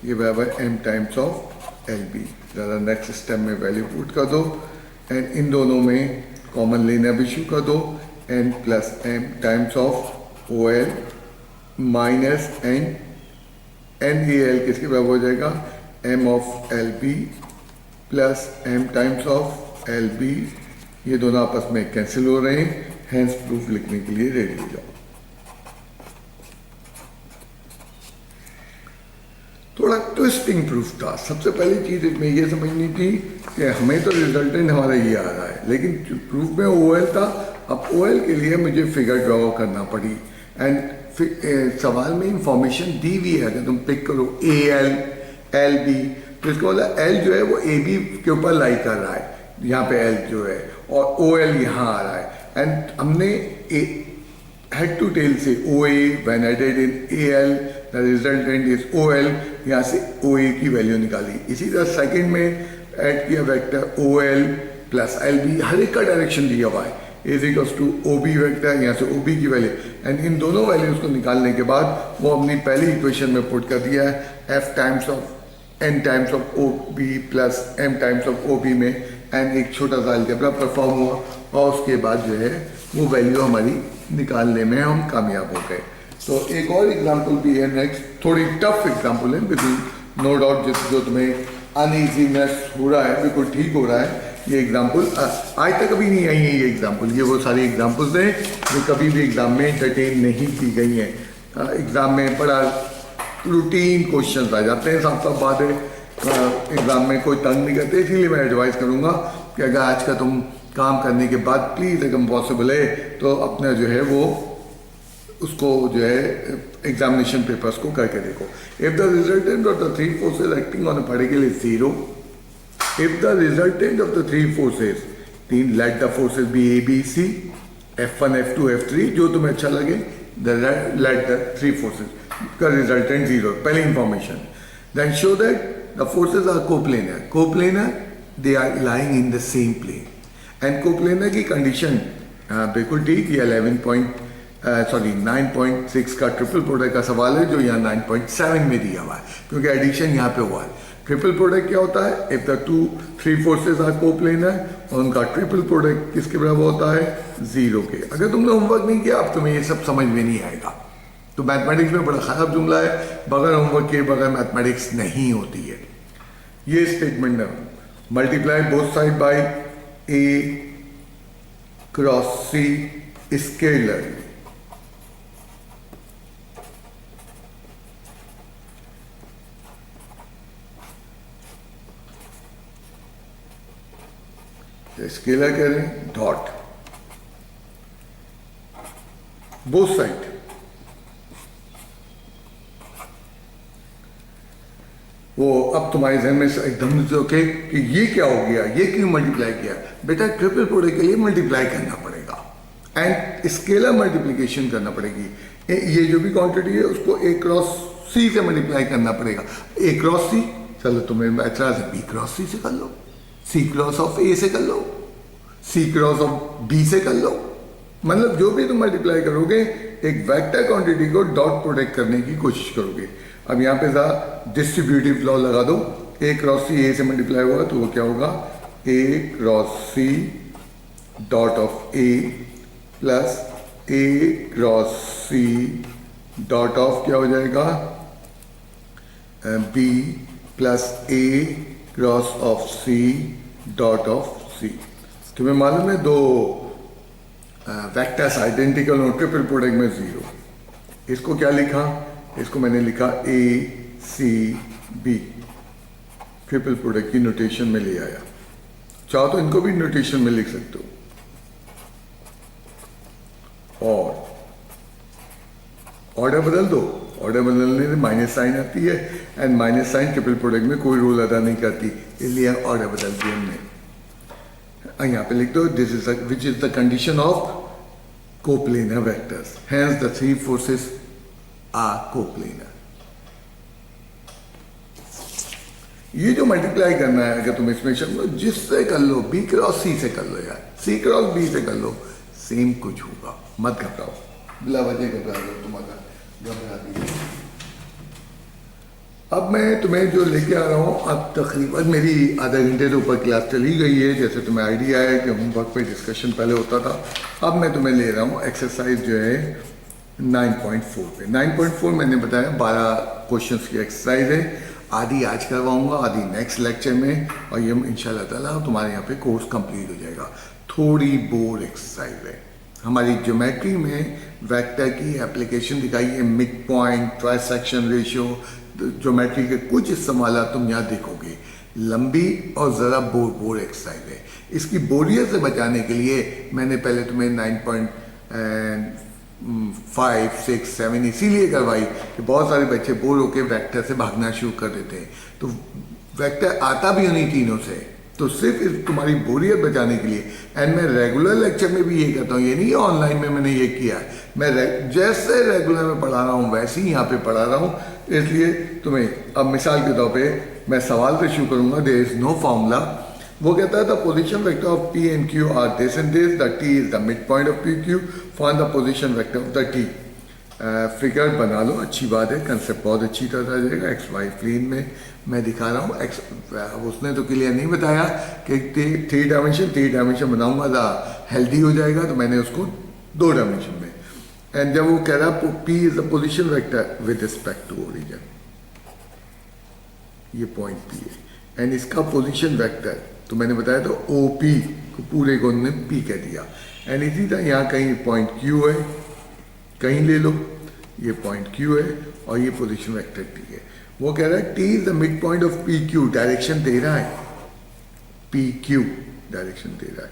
ये बराबर M times of L B. ज़रा नेक्स्ट स्टेप में वैल्यू पुट कर दो एंड इन दोनों में कॉमन लेना भी शुरू कर दो, N plus M times of O L minus N, N A L किसके बराबर हो जाएगा, M of L B plus M times of L B. ये दोनों आपस में कैंसिल हो रहे हैं, हैंस प्रूफ लिखने के लिए रेडी हो जाओ। थोड़ा ट्विस्टिंग प्रूफ था। सबसे पहली चीज इसमें ये समझनी थी कि हमें तो रिजल्टेंट हमारा ये आ रहा है, लेकिन प्रूफ में ओ एल था। अब ओ एल के लिए मुझे फिगर ड्रॉ करना पड़ी एंड सवाल में इंफॉर्मेशन दी हुई है, अगर तुम पिक करो ए एल एल बी, तो इसका मतलब एल जो है वो ए बी के ऊपर लाई कर रहा है, यहाँ पे एल जो है, और ओ एल यहाँ आ रहा है। एंड हमने हेड टू टेल से O A when added in A L the resultant is O L, यहाँ से ओ ए की वैल्यू निकाली। इसी तरह सेकंड में ऐड किया vector O L plus L B, हर एक का डायरेक्शन दिया हुआ है, is equals to O B vector, यहाँ से ओ बी की वैल्यू, एंड इन दोनों वैल्यूज को निकालने के बाद वो हमने पहली इक्वेशन में पुट कर दिया है, F times of N times of O B plus M times of O B में, एंड एक छोटा सा अलजेब्रा परफॉर्म हुआ और उसके बाद जो है वो वैल्यू हमारी निकालने में हम कामयाब हो गए। तो एक और एग्जांपल भी है नेक्स्ट, थोड़ी टफ एग्जांपल है, बिल्कुल नो डाउट, जो तुम्हें अनईजीनेस हो रहा है बिल्कुल ठीक हो रहा है। ये एग्जांपल आज तक कभी नहीं आई है, ये एग्जांपल, ये वो सारी एग्जांपल्स हैं जो कभी भी एग्जाम में एंटरटेन नहीं की गई हैं। एग्ज़ाम में बड़ा रूटीन क्वेश्चन आ जाते हैं, साफ साफ बात है, एग्ज़ाम में कोई तंग नहीं करते। इसीलिए मैं एडवाइस करूँगा कि अगर आज का तुम काम करने के बाद प्लीज़ अगर पॉसिबल है तो अपना जो है वो उसको जो है एग्जामिनेशन पेपर्स को करके देखो। If the resultant of the three forces acting on a particle is zero, if the resultant of the three forces, तीन, let the forces be A B C, F1 F2 F3, जो तुम्हें अच्छा लगे, let the three forces का resultant zero, पहली information. Then show that the forces are coplanar, coplanar they are lying in the same plane, and coplanar की condition बिल्कुल ठीक, ये 9.6 का ट्रिपल प्रोडक्ट का सवाल है जो यहाँ 9.7 में दिया हुआ है, क्योंकि एडिशन यहाँ पे हुआ है। ट्रिपल प्रोडक्ट क्या होता है? If the three forces are coplanar, और उनका ट्रिपल प्रोडक्ट किसके बराबर होता है? जीरो के। अगर तुमने होमवर्क नहीं किया, अब तुम्हें ये सब समझ में नहीं आएगा। तो मैथमेटिक्स में बड़ा खराब जुमला है, बगैर होमवर्क के बगैर मैथमेटिक्स नहीं होती है। ये स्टेटमेंट है, multiply both side by A cross C scalar. Scalar कह रहे हैं डॉट बोथ साइड, वो अब तुम्हारे जहन में एकदम से ओके कि ये क्या हो गया, ये क्यों मल्टीप्लाई किया? बेटा ट्रिपल प्रोडक्ट के लिए मल्टीप्लाई करना पड़ेगा एंड स्केलर मल्टीप्लिकेशन करना पड़ेगी। ये जो भी क्वांटिटी है उसको ए क्रॉस सी से मल्टीप्लाई करना पड़ेगा। ए क्रॉस सी, चलो तुम्हें एतराज है, बी क्रॉस सी से कर लो, सी क्रॉस ऑफ ए से कर लो, सी क्रॉस ऑफ बी से कर लो। मतलब जो भी तुम मल्टीप्लाई करोगे, एक vector quantity co dot product करने की कोशिश करोगे। अब यहाँ पे डिस्ट्रीब्यूटिव लॉ लगा दो, ए क्रॉस सी ए से मल्टीप्लाई होगा तो वो क्या होगा? A cross C dot of A plus A cross C dot of क्या हो जाएगा? B plus A cross of C dot of C. तुम्हें मालूम है दो वेक्टर्स आइडेंटिकल और ट्रिपल प्रोडक्ट में जीरो। इसको क्या लिखा? इसको मैंने लिखा A C B, triple product की नोटेशन में ले आया। चाहो तो इनको भी नोटेशन में लिख सकते हो। और ऑर्डर बदल दो, ऑर्डर बदलने से माइनस साइन आती है, and minus sign triple product में कोई रोल अदा नहीं करती, इसलिए ऑर्डर बदल दिया हमने। यहाँ पे लिख दो, this is which is the condition of coplanar vectors, hence the three forces are coplanar. ये जो मल्टीप्लाई करना है, अगर तुम इसमें जिससे कर लो, बी क्रॉस सी से कर लो यार, सी क्रॉस बी से कर लो, सेम कुछ होगा। मत घबराओ, बिला वजह घबरा लो, तुम्हारा घबरा दिया। अब मैं तुम्हें जो लेके आ रहा हूँ, अब तकरीबन मेरी आधा घंटे से ऊपर क्लास चली गई है, जैसे तुम्हें आइडिया है कि होमवर्क पे डिस्कशन पहले होता था। अब मैं तुम्हें ले रहा हूँ एक्सरसाइज जो है 9.4 पे। 9.4 मैंने बताया 12 क्वेश्चंस की एक्सरसाइज है। आधी आज करवाऊंगा, आधी नेक्स्ट लेक्चर में, और ये इंशाल्लाह ताला तुम्हारे यहाँ पे कोर्स कंप्लीट हो जाएगा। थोड़ी बोर एक्सरसाइज है। हमारी ज्योमेट्री में वेक्टर की एप्लीकेशन दिखाई है, mid point, trisection ratio, geometry के कुछ इस्तेमाल तुम यहाँ देखोगे। लंबी और ज़रा बोर एक्सरसाइज है। इसकी बोरियत से बचाने के लिए मैंने पहले तुम्हें 9.5, 6, 7 इसीलिए करवाई कि बहुत सारे बच्चे बोर होकर वेक्टर से भागना शुरू कर देते हैं। तो वेक्टर आता भी उन्हीं तीनों से, तो सिर्फ तुम्हारी बोरियत बचाने के लिए। एंड मैं रेगुलर लेक्चर में भी ये कहता हूँ, ये नहीं है ऑनलाइन में मैंने ये किया है, मैं जैसे रेगुलर में पढ़ा रहा हूँ वैसे ही यहाँ पे पढ़ा रहा हूँ। इसलिए तुम्हें अब मिसाल के तौर पे मैं सवाल से शुरू करूँगा। There is no formula. वो कहता है the position vector of P and Q are this and this, the T is the mid point of P Q, find the position vector of the T. Figure बना लो, अच्छी बात है, concept बहुत अच्छी तरह आ जाएगा। एक्स वाई प्लेन में मैं दिखा रहा हूँ। एक्स उसने तो क्लियर नहीं बताया कि 3 डायमेंशन बनाऊंगा तो हेल्दी हो जाएगा, तो मैंने उसको 2 डायमेंशन में। एंड जब वो कह रहा P is the position vector with respect to origin, ये पॉइंट पी है, एंड इसका पोजिशन वेक्टर तो मैंने बताया तो ओ पी को पूरे को ने पी कह दिया। एंड इसी तरह यहाँ कहीं पॉइंट क्यू है, कहीं ले लो, ये पॉइंट क्यू है और ये पोजीशन वेक्टर टी है। वो कह रहा है T is the mid point of P Q, direction दे रहा है, पी क्यू डायरेक्शन दे रहा है,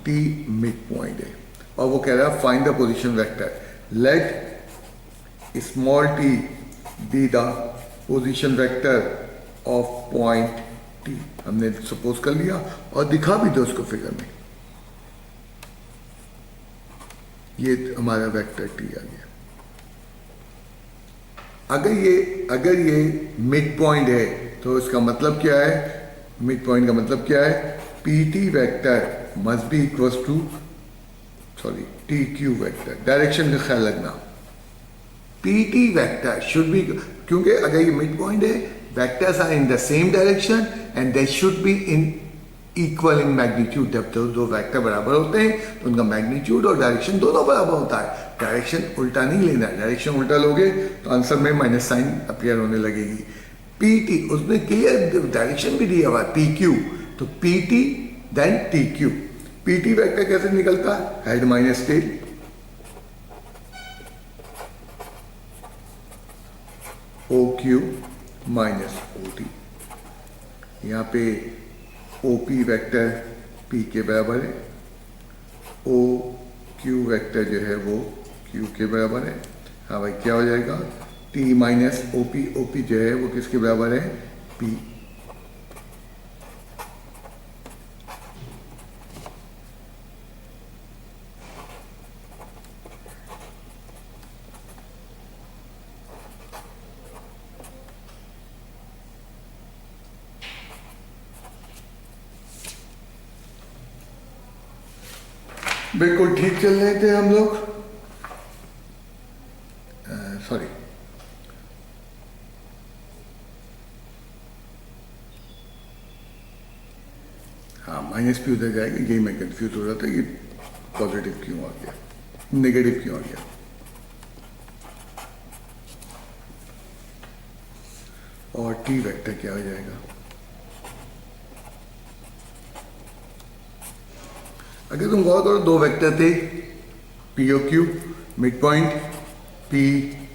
टी मिड पॉइंट है। और वो कह रहा है find the position vector, let small T be the position vector of point T, हमने सपोज कर लिया और दिखा भी दो उसको फिगर में, ये हमारा वेक्टर टी आ गया। अगर ये मिड पॉइंट है तो इसका मतलब क्या है, मिड पॉइंट का मतलब क्या है, P T vector must be equal to T Q vector. Direction का ख्याल रखना, P T vector should be, क्योंकि अगर ये मिड पॉइंट है, vectors are in the same direction and they should be in equal in magnitude. जब दो vector बराबर होते हैं तो उनका मैग्नीट्यूड और डायरेक्शन दोनों बराबर होता है। डायरेक्शन उल्टा नहीं लेना है, डायरेक्शन उल्टा लोगे तो आंसर में माइनस साइन अपीयर होने लगेगी। पी टी, उसमें क्लियर डायरेक्शन भी दिया हुआ है, पी क्यू, तो P T then T Q. P T vector कैसे निकलता है, head minus tail, O Q minus O T. यहाँ पे ओ पी वेक्टर पी के बराबर है, ओ क्यू वेक्टर जो है वो क्यू के बराबर है। हाँ भाई, क्या हो जाएगा, टी माइनस ओ पी जो है वो किसके बराबर है, पी। बिल्कुल ठीक चल रहे थे हम लोग, सॉरी, हाँ माइनस पी उधर जाएगा, यही मैं कंफ्यूज हो रहा था, ये पॉजिटिव क्यों आ गया, नेगेटिव क्यों आ गया। और टी वेक्टर क्या हो जाएगा, अगर तुम गौर करो दो वेक्टर थे, P O Q, mid point P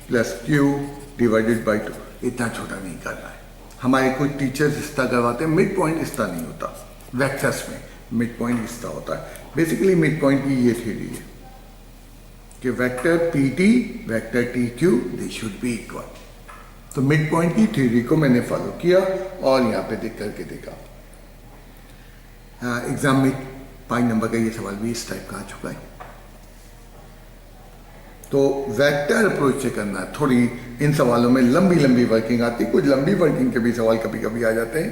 plus Q divided by 2, इतना छोटा नहीं करना है। हमारे कुछ टीचर्स इस्ता करवाते हैं, मिड पॉइंट इस्ता नहीं होता वेक्टर्स में, मिड पॉइंट इस्ता होता है। बेसिकली मिड पॉइंट की ये थ्योरी है कि vector P T vector T Q they should be equal. तो मिड पॉइंट की थ्योरी को मैंने फॉलो किया और यहाँ पे देख करके देखा। एग्जाम में 5 नंबर का ये सवाल भी इस टाइप का आ चुका है। तो वेक्टर अप्रोच से करना है। थोड़ी इन सवालों में लंबी लंबी वर्किंग आती है, कुछ लंबी वर्किंग के भी सवाल कभी कभी आ जाते हैं,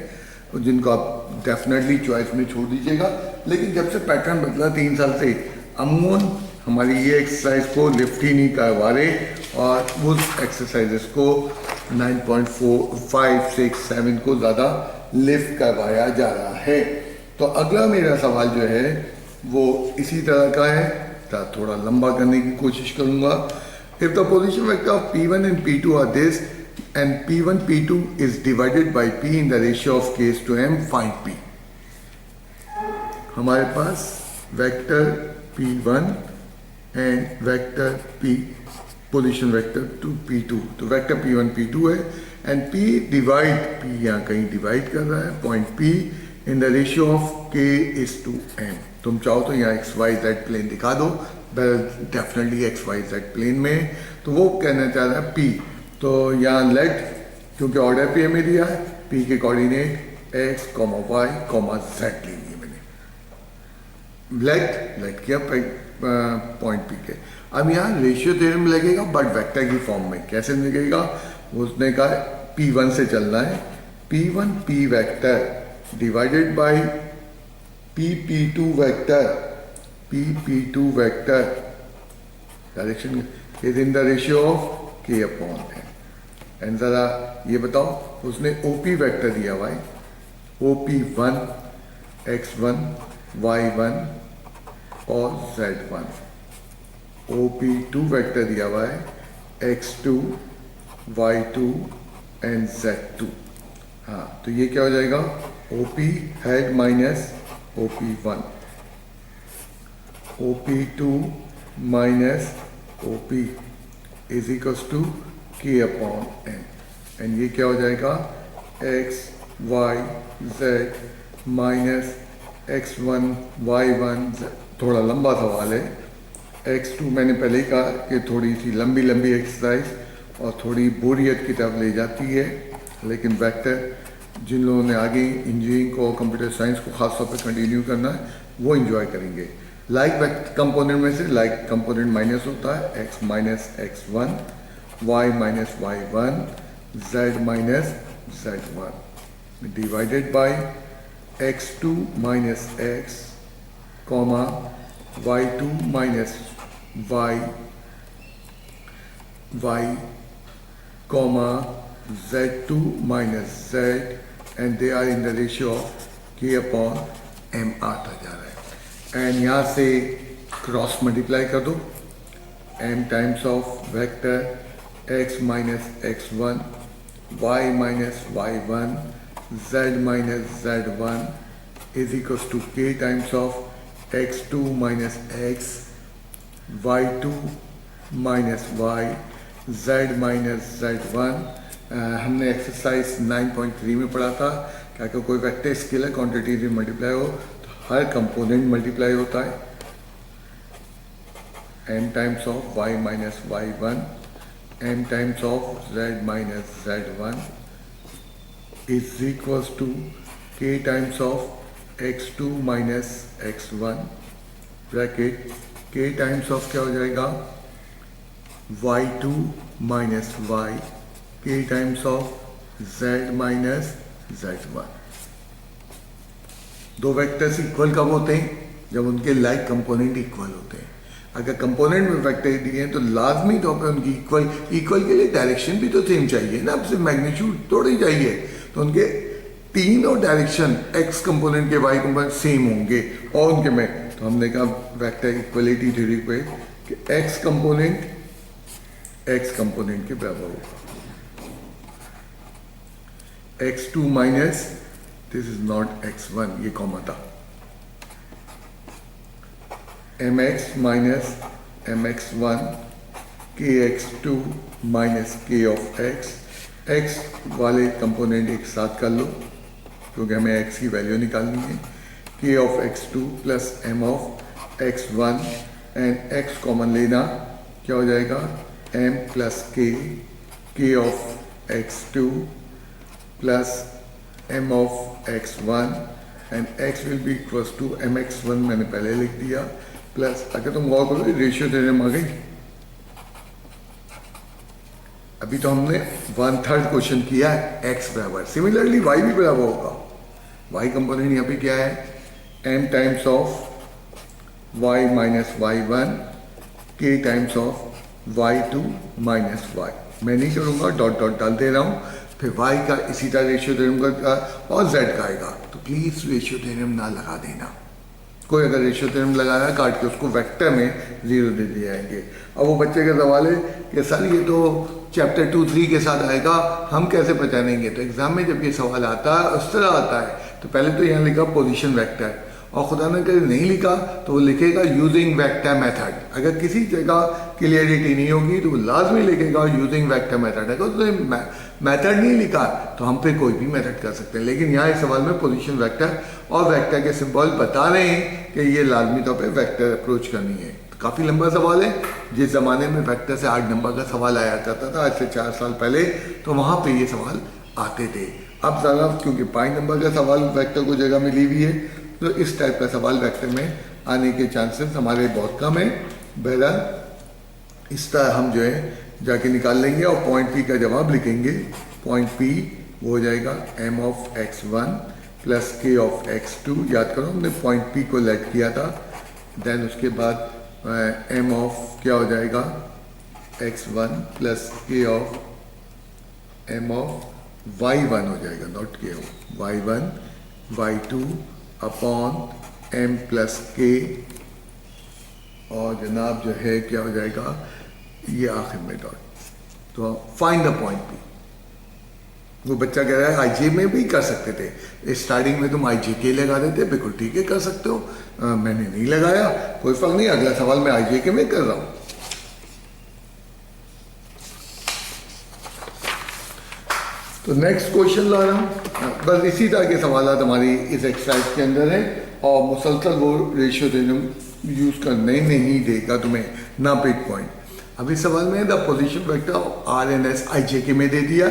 तो जिनको आप डेफिनेटली चॉइस में छोड़ दीजिएगा। लेकिन जब से पैटर्न बदला 3 साल से, अमूमन हमारी ये एक्सरसाइज को लिफ्ट ही नहीं करवा रहे और उस एक्सरसाइजेस को 9.4, 5, 6, 7 को ज़्यादा लिफ्ट करवाया जा रहा है। तो अगला मेरा सवाल जो है वो इसी तरह का है, थोड़ा लंबा करने की कोशिश करूंगा। If the position vector of P1 and P2 are this and P1 P2 is divided by P in the ratio of k/m, find P। हमारे पास vector P1 and vector P, position vector to P2, तो vector P1 P2 है and P यहाँ कहीं divide कर रहा है point P in the ratio of k/m। तुम चाहो तो यहाँ XYZ प्लेन दिखा दो, डेफिनेटली XYZ प्लेन में, तो वो कहना चाह रहा है P। तो यहाँ लेट, क्योंकि ऑर्डर पे में दिया है, P के कोऑर्डिनेट x, y, z ले लिए मैंने, लेट किया पॉइंट P के। अब यहाँ रेशियो थ्योरम लगेगा बट वेक्टर की फॉर्म में। कैसे लगेगा, उसने कहा P1 से चलना है, P1 P vector divided by P2 vector, P2 vector direction is in the ratio of k/m। And जरा ये बताओ, उसने OP वेक्टर दिया हुआ है, OP1 x1 y1 और z1, OP2 वेक्टर दिया हुआ है x2 y2 एंड z2। हाँ, तो ये क्या हो जाएगा, OP head minus OP1, OP2 minus OP is equals to k/m। And ये क्या हो जाएगा, x y z minus x1 y1 z। थोड़ा लंबा सवाल है, x2 मैंने पहले ही कहा कि थोड़ी सी लंबी एक्सरसाइज, और थोड़ी बोरियत की तरफ ले जाती है, लेकिन वेक्टर जिन लोगों ने आगे इंजीनियरिंग को, कंप्यूटर साइंस को खास तौर पर कंटिन्यू करना है वो इंजॉय करेंगे। लाइक कंपोनेंट में से लाइक कंपोनेंट माइनस होता है, x minus x1, y minus y1, z minus z1 divided by x2 minus x, comma y2 minus y, comma z2 minus z, and they are in the ratio of k upon m आता जा रहा है। And यहाँ से cross multiply कर दो, m times of vector x minus x1, y minus y1, z minus z1 is equal to k times of x2 minus x, y2 minus y, z minus z1। हमने exercise 9.3 में पढ़ा था कि अगर कोई vector scalar quantity multiply हो तो हर component multiply होता है। m times of y minus y1, m times of z minus z1 is equals to k times of x2 minus x1 bracket k times of क्या हो जाएगा y2 minus y, k times of z minus z1। दो vectors equal कब होते हैं? जब उनके like component equal होते हैं। अगर कंपोनेंट में वेक्टर दिए हैं तो लाजमी तौर पर उनकी इक्वल के लिए डायरेक्शन भी तो सेम चाहिए ना, अब सिर्फ मैग्नीट्यूड थोड़ी चाहिए। तो उनके तीनों डायरेक्शन x कंपोनेंट के y कंपोनेंट सेम होंगे और उनके में, तो हमने कहा वेक्टर इक्वलिटी थ्योरी पे कि x कंपोनेंट के बराबर होगा। x2 minus this is not x1, ये कॉमा था, mx minus mx1 kx2 minus k of x। x वाले कंपोनेंट एक साथ कर लो क्योंकि हमें x की वैल्यू निकालनी है, k of x2 plus m of x1 and x common लेना क्या हो जाएगा m plus k of x2 plus m of x1 and x will be equals to mx1 मैंने पहले लिख दिया प्लस, अगर तुम गौर करो रेशियो थ्योरम आ गई। अभी तो हमने 1/3 क्वेश्चन किया है x बराबर, सिमिलरली y भी बराबर होगा। y कंपोनेंट यहाँ पे क्या है m times of y minus y1, k times of y2 minus y। मैं नहीं करूँगा, डॉट डॉट डाल दे रहा हूँ, फिर y का इसी तरह रेशियो थ्योरम का और z का आएगा। तो प्लीज़ रेशियो थ्योरम ना लगा देना, कोई अगर रेशियो थ्योरम लगाया काट के उसको वेक्टर में 0 दे दिए जाएंगे। अब वो बच्चे का सवाल है कि सर ये तो चैप्टर 2-3 के साथ आएगा, हम कैसे पहचानेंगे? तो एग्जाम में जब ये सवाल आता है उस तरह आता है तो पहले तो यहाँ लिखा पोजीशन वेक्टर, और खुदा न करे नहीं लिखा तो वो लिखेगा यूजिंग वेक्टर मेथड। अगर किसी जगह क्लियरिटी नहीं होगी तो वो लाजमी लिखेगा यूजिंग वेक्टर मेथड। अगर उसने मेथड नहीं लिखा तो हम पे कोई भी मेथड कर सकते हैं, लेकिन यहाँ इस सवाल में पोजीशन वेक्टर और वेक्टर के सिंबल बता रहे हैं कि ये लाजमी तौर पर वेक्टर अप्रोच करनी है। काफ़ी लंबा सवाल है। जिस ज़माने में वेक्टर से 8 नंबर का सवाल आया करता था आज से 4 साल पहले, तो वहाँ पे ये सवाल आते थे। अब ज़्यादा क्योंकि 5 नंबर का सवाल वेक्टर को जगह मिली हुई है तो इस टाइप का सवाल वेक्टर में आने के चांसेस हमारे बहुत कम है। बहरहाल इस तरह हम जो है जाके निकाल लेंगे और पॉइंट पी का जवाब लिखेंगे। पॉइंट पी वो हो जाएगा m of x1 plus k of x2। याद करो हमने पॉइंट पी को लेट किया था, देन उसके बाद m ऑफ क्या हो जाएगा x1 plus k of m of y1 हो जाएगा, not k of y1 y2 upon m plus k, और जनाब जो है क्या हो जाएगा ये आखिर में डॉट। तो फाइंड द पॉइंट पी। वो बच्चा कह रहा है आई में भी कर सकते थे, स्टार्टिंग में तुम आई लगा देते, बिल्कुल ठीक है कर सकते हो, मैंने नहीं लगाया, कोई फर्क नहीं, अगला सवाल मैं आई में कर रहा हूं। तो नेक्स्ट क्वेश्चन ला रहा हूं। बस इसी तरह के सवाल हमारी इस एक्सरसाइज के अंदर है और मुसलसल वो रेशियो थ्योरम यूज करने नहीं देगा तुम्हें, ना पिक पॉइंट। अभी सवाल में the position vector R and S I J K में दे दिया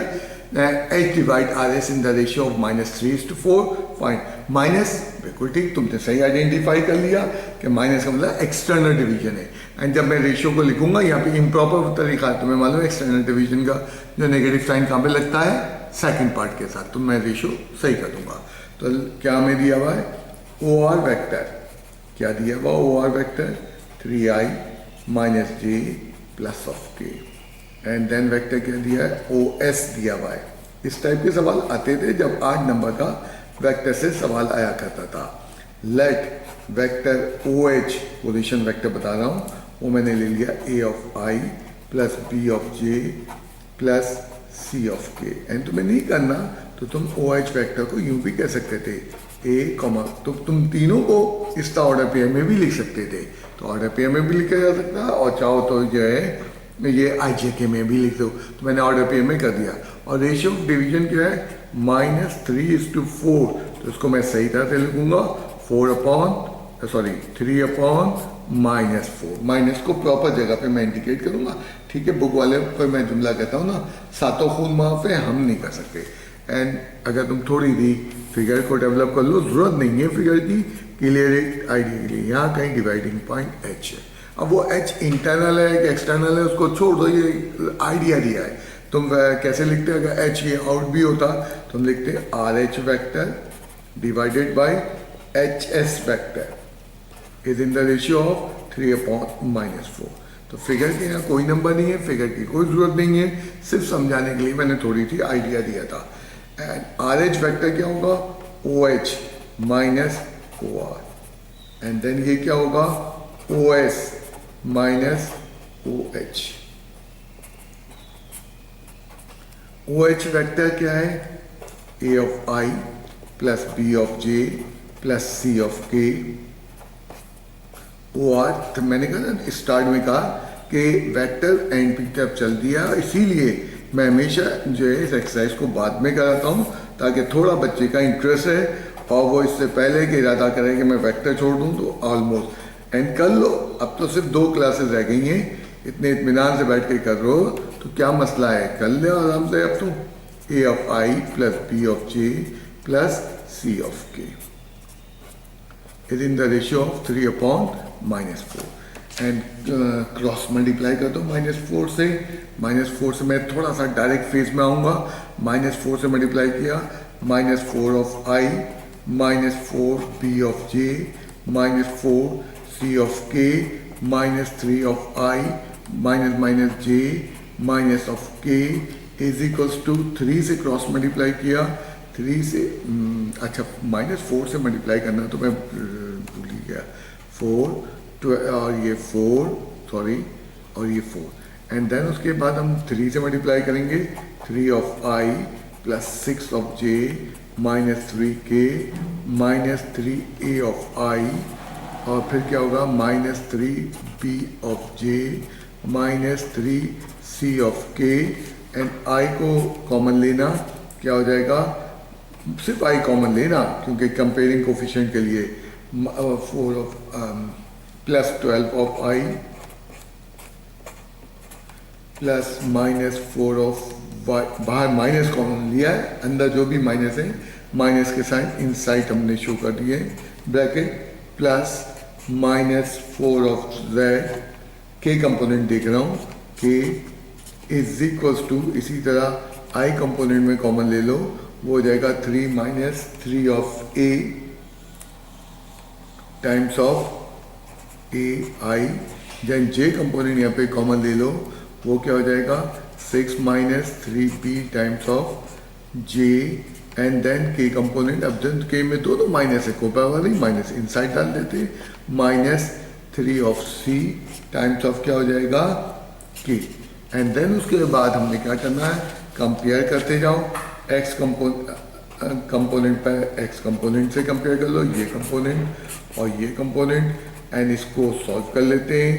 H divide R S in the ratio of -3:4 fine minus बिल्कुल ठीक तुमने सही आइडेंटिफाई कर लिया कि माइनस का मतलब एक्सटर्नल डिवीजन है एंड जब मैं रेशियो को लिखूंगा यहाँ पे इम्प्रॉपर तरीका है तुम्हें मालूम है एक्सटर्नल डिवीजन का जो नेगेटिव साइन कहाँ पे लगता है सेकंड पार्ट के साथ तो मैं रेशियो सही कर दूंगा तो क्या हमें दिया हुआ है ओ आर वैक्टर क्या दिया हुआ O R vector 3i minus J plus of K and then vector क्या दिया है ओ एस दिया हुआ है इस टाइप के सवाल आते थे जब 8 नंबर का वेक्टर से सवाल आया करता था let vector O H position vector बता रहा हूँ वो मैंने ले लिया A of I plus B of J plus C of K and तुम्हें नहीं करना तो तुम ओ एच वैक्टर को यूं भी कह सकते थे ए कॉमा तो तुम तीनों को इस ऑर्डर पेयर में भी लिख सकते थे तो ऑर्डर पेयर में भी लिखा जा सकता है और चाहो तो जो है ये आई जे के में भी लिख दो तो मैंने ऑर्डर पेयर में कर दिया और रेशियो ऑफ डिवीजन क्या है -3:4 तो इसको मैं सही तरह से लिखूंगा 3/-4 माइनस को प्रॉपर जगह पे मैं इंडिकेट करूंगा ठीक है बुक वाले पर मैं जुमला कहता हूँ ना सातों खून माफ है हम नहीं कर सकते एंड अगर तुम थोड़ी सी फिगर को डेवलप कर लो जरूरत नहीं है फिगर की क्लियर आइडिया के लिए यहाँ कहीं डिवाइडिंग पॉइंट एच है अब वो एच इंटरनल है कि एक्सटर्नल है उसको छोड़ दो ये आइडिया दिया है तुम कैसे लिखते अगर एच ये आउट भी होता तुम लिखते R H vector divided by H S vector is in the ratio of 3/-4 तो फिगर के यहाँ कोई नंबर नहीं है फिगर की कोई जरूरत नहीं है सिर्फ समझाने के लिए मैंने थोड़ी सी आइडिया दिया था एंड आर एच वैक्टर क्या होगा O H minus O R and then ये क्या होगा O S minus O H O H vector क्या है A of I plus B of J plus C of K O are तो मैंने कहा ना स्टार्ट में कहा कि वेक्टर एंड पी तक चल दिया इसीलिए मैं हमेशा जो है इस एक्सरसाइज को बाद में कराता हूँ ताकि थोड़ा बच्चे का इंटरेस्ट है और वो इससे पहले कि इरादा करें कि मैं वेक्टर छोड़ दूँ तो ऑलमोस्ट एंड कर लो अब तो सिर्फ 2 क्लासेस रह गई हैं इतने इत्मीनान से बैठ के कर रहे हो तो क्या मसला है कर ले आराम से अब तुम A of I plus B of J plus C of K is in the ratio of 3/-4 and cross multiply कर दो -4 से -4 से मैं थोड़ा सा डायरेक्ट फेज में आऊँगा -4 से मल्टीप्लाई किया -4 of I -4 B of J -4 C of K -3 of I minus J minus of K is equals to 3 से क्रॉस मल्टीप्लाई किया 3 से अच्छा -4 से मल्टीप्लाई करना तो मैं भूल ही गया 4 और ये 4 सॉरी और ये 4 एंड देन उसके बाद हम 3 से मल्टीप्लाई करेंगे 3 of I plus 6 of J -3 के -3 ए ऑफ आई और फिर क्या होगा -3 B of J -3 C of K and I को कॉमन लेना क्या हो जाएगा सिर्फ आई कॉमन लेना क्योंकि कंपेयरिंग कोफिशिएंट के लिए 4 of plus 12 of I plus -4 of बाहर माइनस कॉमन लिया है अंदर जो भी माइनस है माइनस के साइन इन साइड हमने शो कर दिए ब्रैकेट प्लस -4 ऑफ जेड के कंपोनेंट देख रहा हूँ के इज इक्वल्स टू इसी तरह आई कंपोनेंट में कॉमन ले लो वो हो जाएगा 3 - 3 of A times of A I then J component यहाँ पे कॉमन ले लो वो क्या हो जाएगा 6 - 3b times of J and then K component अब जन के में दो माइनस है कोपा वाली माइनस इनसाइड डाल देते -3 ऑफ सी टाइम्स ऑफ क्या हो जाएगा के एंड देन उसके बाद हमने क्या करना है कंपेयर करते जाओ एक्स कंपोनेंट पर एक्स कंपोनेंट से कंपेयर कर लो ये कंपोनेंट और ये कंपोनेंट एंड इसको सॉल्व कर लेते हैं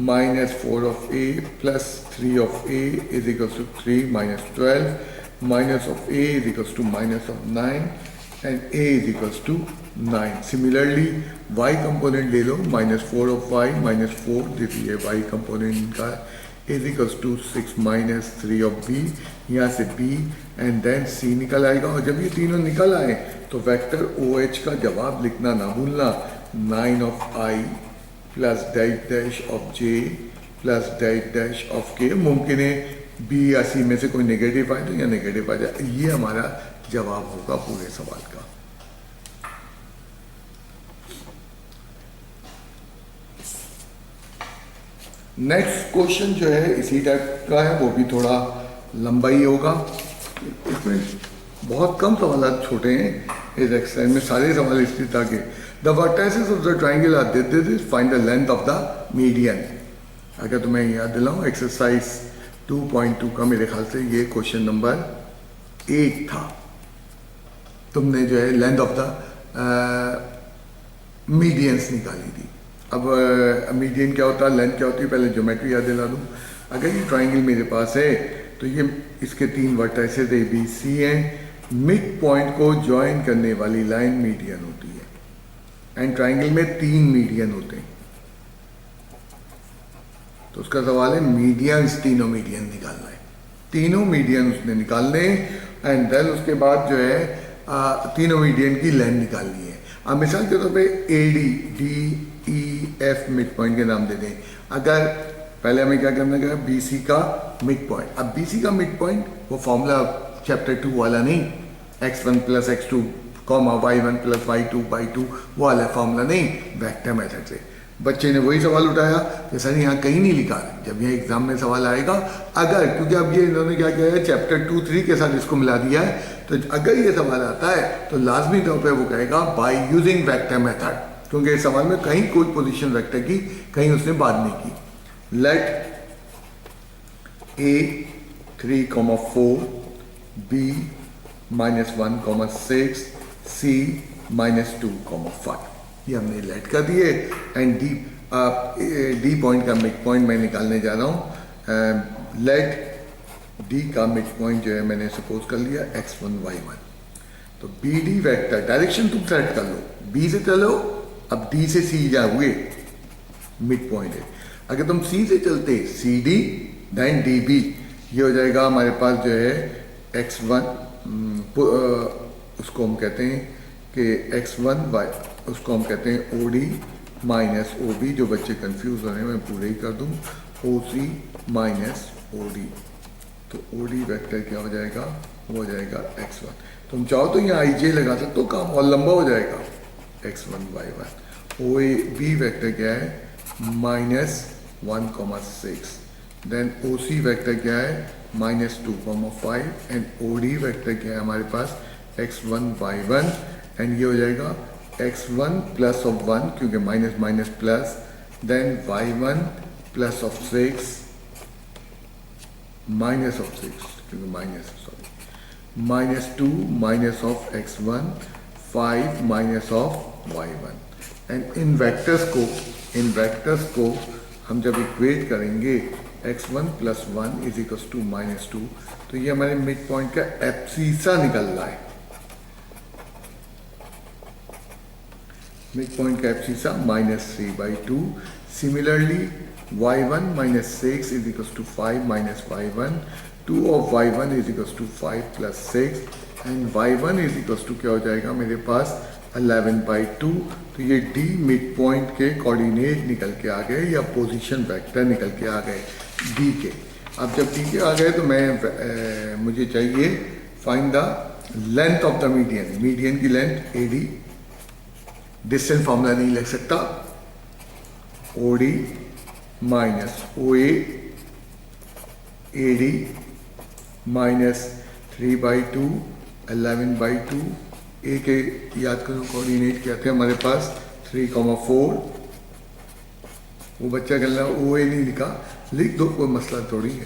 -4 of A plus 3 of A is equals to 3 - 12 minus of a is equals to minus of 9 and a is equals to 9. Similarly, y component ले लो -4 of y -4 देखिए y component का is equals to 6 minus 3 of B, यहाँ से B and then सी निकल आएगा। और जब ये तीनों निकल आए तो वेक्टर ओ एच का जवाब लिखना ना भूलना, 9 of I plus dash dash of J plus dash dash of के। मुमकिन है बी या सी में से कोई नेगेटिव आए तो या नेगेटिव आ जाए। ये हमारा जवाब होगा पूरे सवाल का। नेक्स्ट क्वेश्चन जो है इसी टाइप का है, वो भी थोड़ा लंबा ही होगा। इसमें बहुत कम सवाल छोटे हैं इस एक्सरसाइज में, सारे सवाल इसी तरह के। The vertices of the triangle are this, find the length of the median. अगर तुम्हें याद दिलाऊं, एक्सरसाइज 2.2 का मेरे ख्याल से ये क्वेश्चन नंबर 8 था। तुमने जो है लेंथ ऑफ द मीडियंस निकाली थी। अब मीडियन क्या होता है, लेंथ क्या होती है, पहले ज्योमेट्री याद दिला दूँ। अगर ये ट्राइंगल मेरे पास है तो ये इसके 3 वर्टाइसेस ए बी सी हैं। मिड पॉइंट को ज्वाइन करने वाली लाइन मीडियन होती है एंड ट्राइंगल में 3 मीडियन होते हैं। तो उसका सवाल है मीडियंस, तीनों मीडियन निकालना है। तीनों मीडियन उसने निकालने एंड देन उसके बाद जो है तीनों मीडियन की लेंथ निकालनी है। अब मिसाल के तौर पे A D D E F mid point के नाम दे दें। अगर पहले हमें क्या करना है, बी सी का मिड पॉइंट। अब बी सी का मिड पॉइंट वो फॉर्मूला चैप्टर 2 वाला नहीं, x1 plus x2 comma y1 plus y2 by 2 वो वाला फॉर्मूला नहीं, वेक्टर मेथड से। बच्चे ने वही सवाल उठाया कि सर यहाँ कहीं नहीं लिखा। जब यहाँ एग्जाम में सवाल आएगा, अगर क्योंकि अब ये इन्होंने क्या किया है, चैप्टर 2-3 के साथ इसको मिला दिया है, तो अगर ये सवाल आता है तो लाजमी तौर पे वो कहेगा बाय यूजिंग वेक्टर मेथड, क्योंकि इस सवाल में कहीं कोई पोजीशन वेक्टर की कहीं उसने बात नहीं की। लेट ए 3,4 बी -1,6 सी -2,5 ये हमने लेट कर दिए एंड डी पॉइंट का मिड पॉइंट मैं निकालने जा रहा हूँ। लेट डी का मिड पॉइंट जो है मैंने सपोज कर लिया x1 y1। तो बी डी वेक्टर डायरेक्शन तुम सेट कर लो, बी से चलो, अब डी से सी जा हुए मिड पॉइंट है। अगर तुम सी से चलते C D then D B, ये हो जाएगा हमारे पास जो है x1 उसको हम कहते हैं कि x1 y, उसको हम कहते हैं OD माइनस OB। जो बच्चे कंफ्यूज हो रहे हैं मैं पूरे ही कर दूं, OC माइनस OD। तो OD वेक्टर क्या हो जाएगा, वो हो जाएगा x1। तुम चाहो तो यहाँ IJ लगा सकते हो, काम और लंबा हो जाएगा, x1 y1। OB वेक्टर क्या है, -1,6। देन OC वेक्टर क्या है, -2,5 एंड OD वेक्टर क्या है हमारे पास, x1 y1 एंड ये हो जाएगा x1 प्लस ऑफ 1 क्योंकि minus minus plus, then y1 plus of 6 minus of 6 क्योंकि minus -2 minus of x1 5 minus of y1। And इन वेक्टर्स को हम जब इक्वेट करेंगे x1 plus 1 is equals to -2, तो ये हमारे मिड पॉइंट का एब्सीसा निकल रहा है। मिड पॉइंट का abscissa -3/2। Similarly y1 -6 is equals to 5 minus y1, 2 of y1 is equals to 5 plus 6 and y1 is equals to क्या हो जाएगा मेरे पास 11/2। तो ये डी मिड पॉइंट के कोऑर्डिनेट निकल के आ गए या पोजीशन वेक्टर निकल के आ गए डी के। अब जब डी के आ गए तो मैं मुझे चाहिए find the length of the median. Median की लेंथ AD, डिस्टेंस फॉर्मूला नहीं लिख सकता, OD माइनस OA AD -3/2 11/2। ए के याद करो कोऑर्डिनेट क्या थे हमारे पास 3,4। वो बच्चा कहना OA नहीं लिखा, लिख दो, कोई मसला थोड़ी है।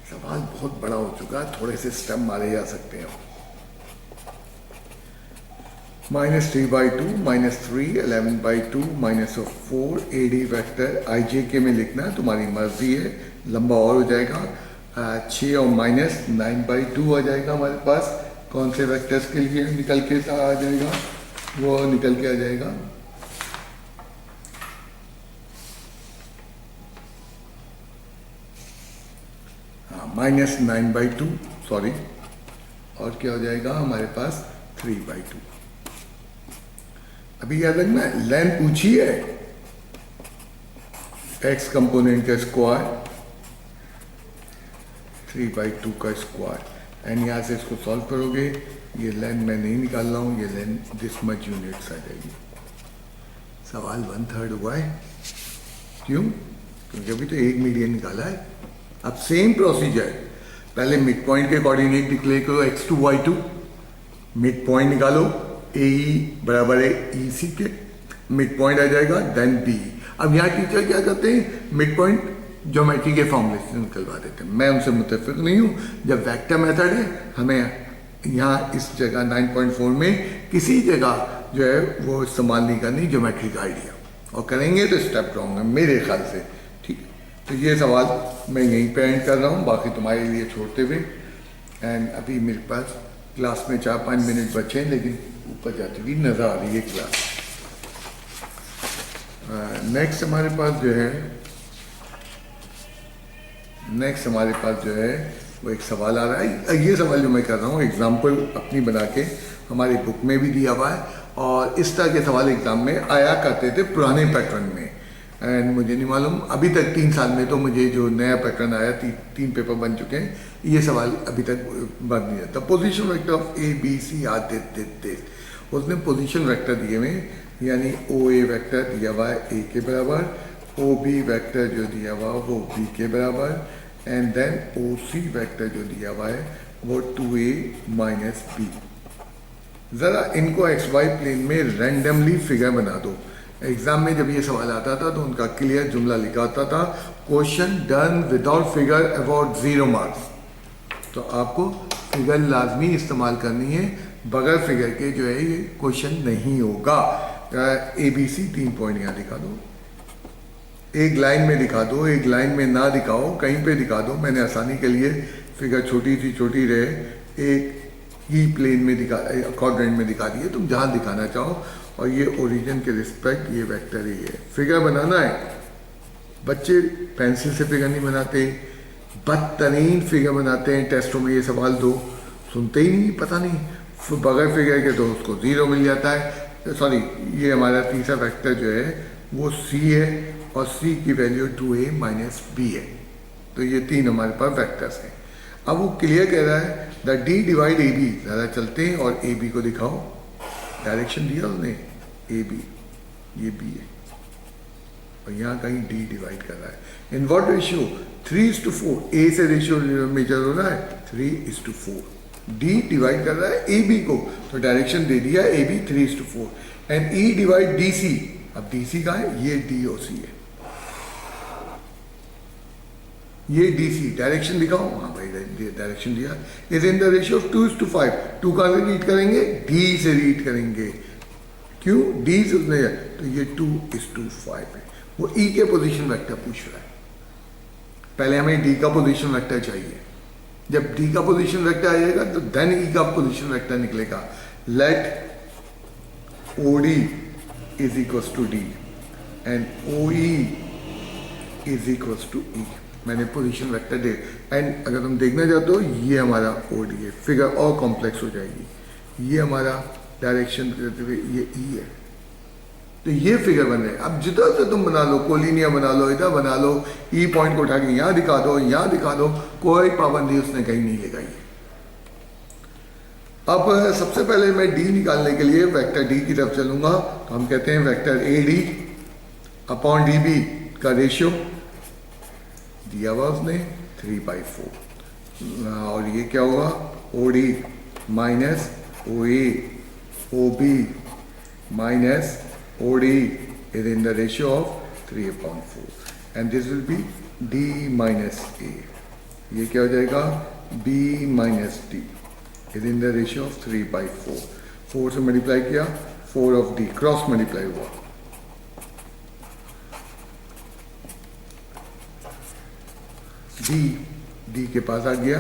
सवाल बहुत बड़ा हो चुका है, थोड़े से स्टेप मारे जा सकते हैं। -3/2 -3 11/2 -4 AD वेक्टर IJK में लिखना है, तुम्हारी मर्जी है, लंबा और हो जाएगा। 6 और -9/2 आ जाएगा हमारे पास। कौन से वेक्टर्स के लिए निकल के आ जाएगा, वो निकल के आ जाएगा माइनस 9/2, सॉरी, और क्या हो जाएगा हमारे पास 3/2। अभी याद रखना लेंथ पूछी है, एक्स कंपोनेंट का स्क्वायर 3/2 का स्क्वायर, एंड यहाँ से इसको सॉल्व करोगे, ये लेंथ मैं नहीं निकाल रहा हूँ, ये लेंथ दिस मच यूनिट्स आ जाएगी। सवाल 1/3 हुआ है, क्यों? क्योंकि अभी तो 1 मीडियन निकाला है। अब सेम प्रोसीजर, पहले मिड पॉइंट के कोऑर्डिनेट डिक्लेयर करो x2 y2, मिड पॉइंट निकालो, AE बराबर है EC के, मिड पॉइंट आ जाएगा, देन B। अब यहाँ टीचर क्या करते हैं, मिड पॉइंट ज्योमेट्री के फॉर्मूले से निकलवा देते हैं, मैं उनसे मुतफिक नहीं हूँ। जब वेक्टर मेथड है, हमें यहाँ इस जगह 9.4 में किसी जगह जो है वो इस्तेमाल नहीं करनी ज्योमेट्रिक आइडिया, और करेंगे तो स्टेप रॉन्ग है मेरे ख्याल से, ठीक है। तो ये सवाल मैं यहीं पे एंड कर रहा हूँ, बाकी तुम्हारे लिए छोड़ते हुए। एंड अभी मेरे पास क्लास में 4-5 मिनट बचे हैं, लेकिन ऊपर जाती हुई नज़र आ रही है क्लास। नेक्स्ट हमारे पास जो है वो एक सवाल आ रहा है। ये सवाल जो मैं कर रहा हूँ एग्जाम्पल अपनी बना के हमारी बुक में भी दिया हुआ है, और इस तरह के सवाल एग्जाम में आया करते थे पुराने पैटर्न में। एंड मुझे नहीं मालूम, अभी तक 3 साल में तो मुझे जो नया पैटर्न आया, 3 पेपर बन चुके हैं, ये सवाल अभी तक बन नहीं जाता। Position vector of ABC are this, उसने पोजीशन वेक्टर दिए हुए, यानी OA वेक्टर दिया हुआ है A के बराबर, OB वेक्टर जो दिया हुआ वो B के बराबर, एंड देन OC वेक्टर जो दिया हुआ है वो 2A माइनस B। ज़रा इनको XY प्लेन में रैंडमली फिगर बना दो। एग्जाम में जब ये सवाल आता था तो उनका क्लियर जुमला लिखा होता था, question done without figure about 0 marks. तो आपको फिगर लाजमी इस्तेमाल करनी है, बगैर फिगर के जो है ये क्वेश्चन नहीं होगा। ABC 3 पॉइंट यहाँ दिखा दो, एक लाइन में दिखा दो, एक लाइन में ना दिखाओ, कहीं पे दिखा दो। मैंने आसानी के लिए फिगर छोटी रहे, एक ही प्लेन में दिखा, क्वाड्रेंट में दिखा दिए, तुम जहाँ दिखाना चाहो। और ये ओरिजिन के रिस्पेक्ट ये वेक्टर ही है। फिगर बनाना है, बच्चे पेंसिल से फिगर नहीं बनाते, बदतरीन फिगर बनाते हैं। टेस्टों में ये सवाल दो, सुनते ही नहीं, पता नहीं, बगैर फिगर के तो उसको 0 मिल जाता है। सॉरी, ये हमारा तीसरा वेक्टर जो है वो C है, और C की वैल्यू 2A माइनस B है। तो ये 3 हमारे पास वेक्टर्स हैं। अब वो क्लियर कह रहा है द D डिवाइड AB, ज़्यादा चलते हैं और AB को दिखाओ, डायरेक्शन दिया उसने AB, ये B है, और यहाँ कहीं D डिवाइड कर रहा है। In what ratio? 3:4। A से रेशियो मेजर हो रहा है 3:4। D डिवाइड कर रहा है AB को, तो डायरेक्शन दे दिया AB 3:4। And E divide DC, अब DC का है, ये DOC है, ये DC, डायरेक्शन दिखाओ, हाँ भाई डायरेक्शन दिया। Is in the ratio of 2:5। 2 का से रीड करेंगे, D से रीड करेंगे, क्यों? D से उसने, तो ये 2:5 है। वो E के पोजीशन वेक्टर पूछ रहा है, पहले हमें D का पोजीशन वेक्टर चाहिए। जब D का पोजीशन वेक्टर आ जाएगा तो देन E का पोजीशन वेक्टर निकलेगा। Let OD is equals to D and OE is equals to E। मैंने पोजीशन वेक्टर दे, एंड अगर तुम देखना चाहते हो ये हमारा OD है, फिगर और कॉम्प्लेक्स हो जाएगी। ये हमारा डायरेक्शन ये E है, तो ये फिगर बन रहे। अब जिधर से तुम बना लो, कोलिनिया बना लो, इधर बना लो, E पॉइंट को उठा के यहाँ दिखा दो, यहाँ दिखा दो, कोई पाबंदी उसने कहीं नहीं लगाई है। अब सबसे पहले मैं D निकालने के लिए वेक्टर D की तरफ चलूंगा, तो हम कहते हैं वेक्टर AD अपॉन DB का रेशियो दिया हुआ उसने 3/4, और ये क्या होगा OD minus OA OB minus OD is in the ratio of 3/4, and this will be D minus A। ये क्या हो जाएगा? B minus D is in the ratio of 3/4। 4 से मल्टीप्लाई किया, 4 of D क्रॉस मल्टीप्लाई हुआ, D के पास आ गया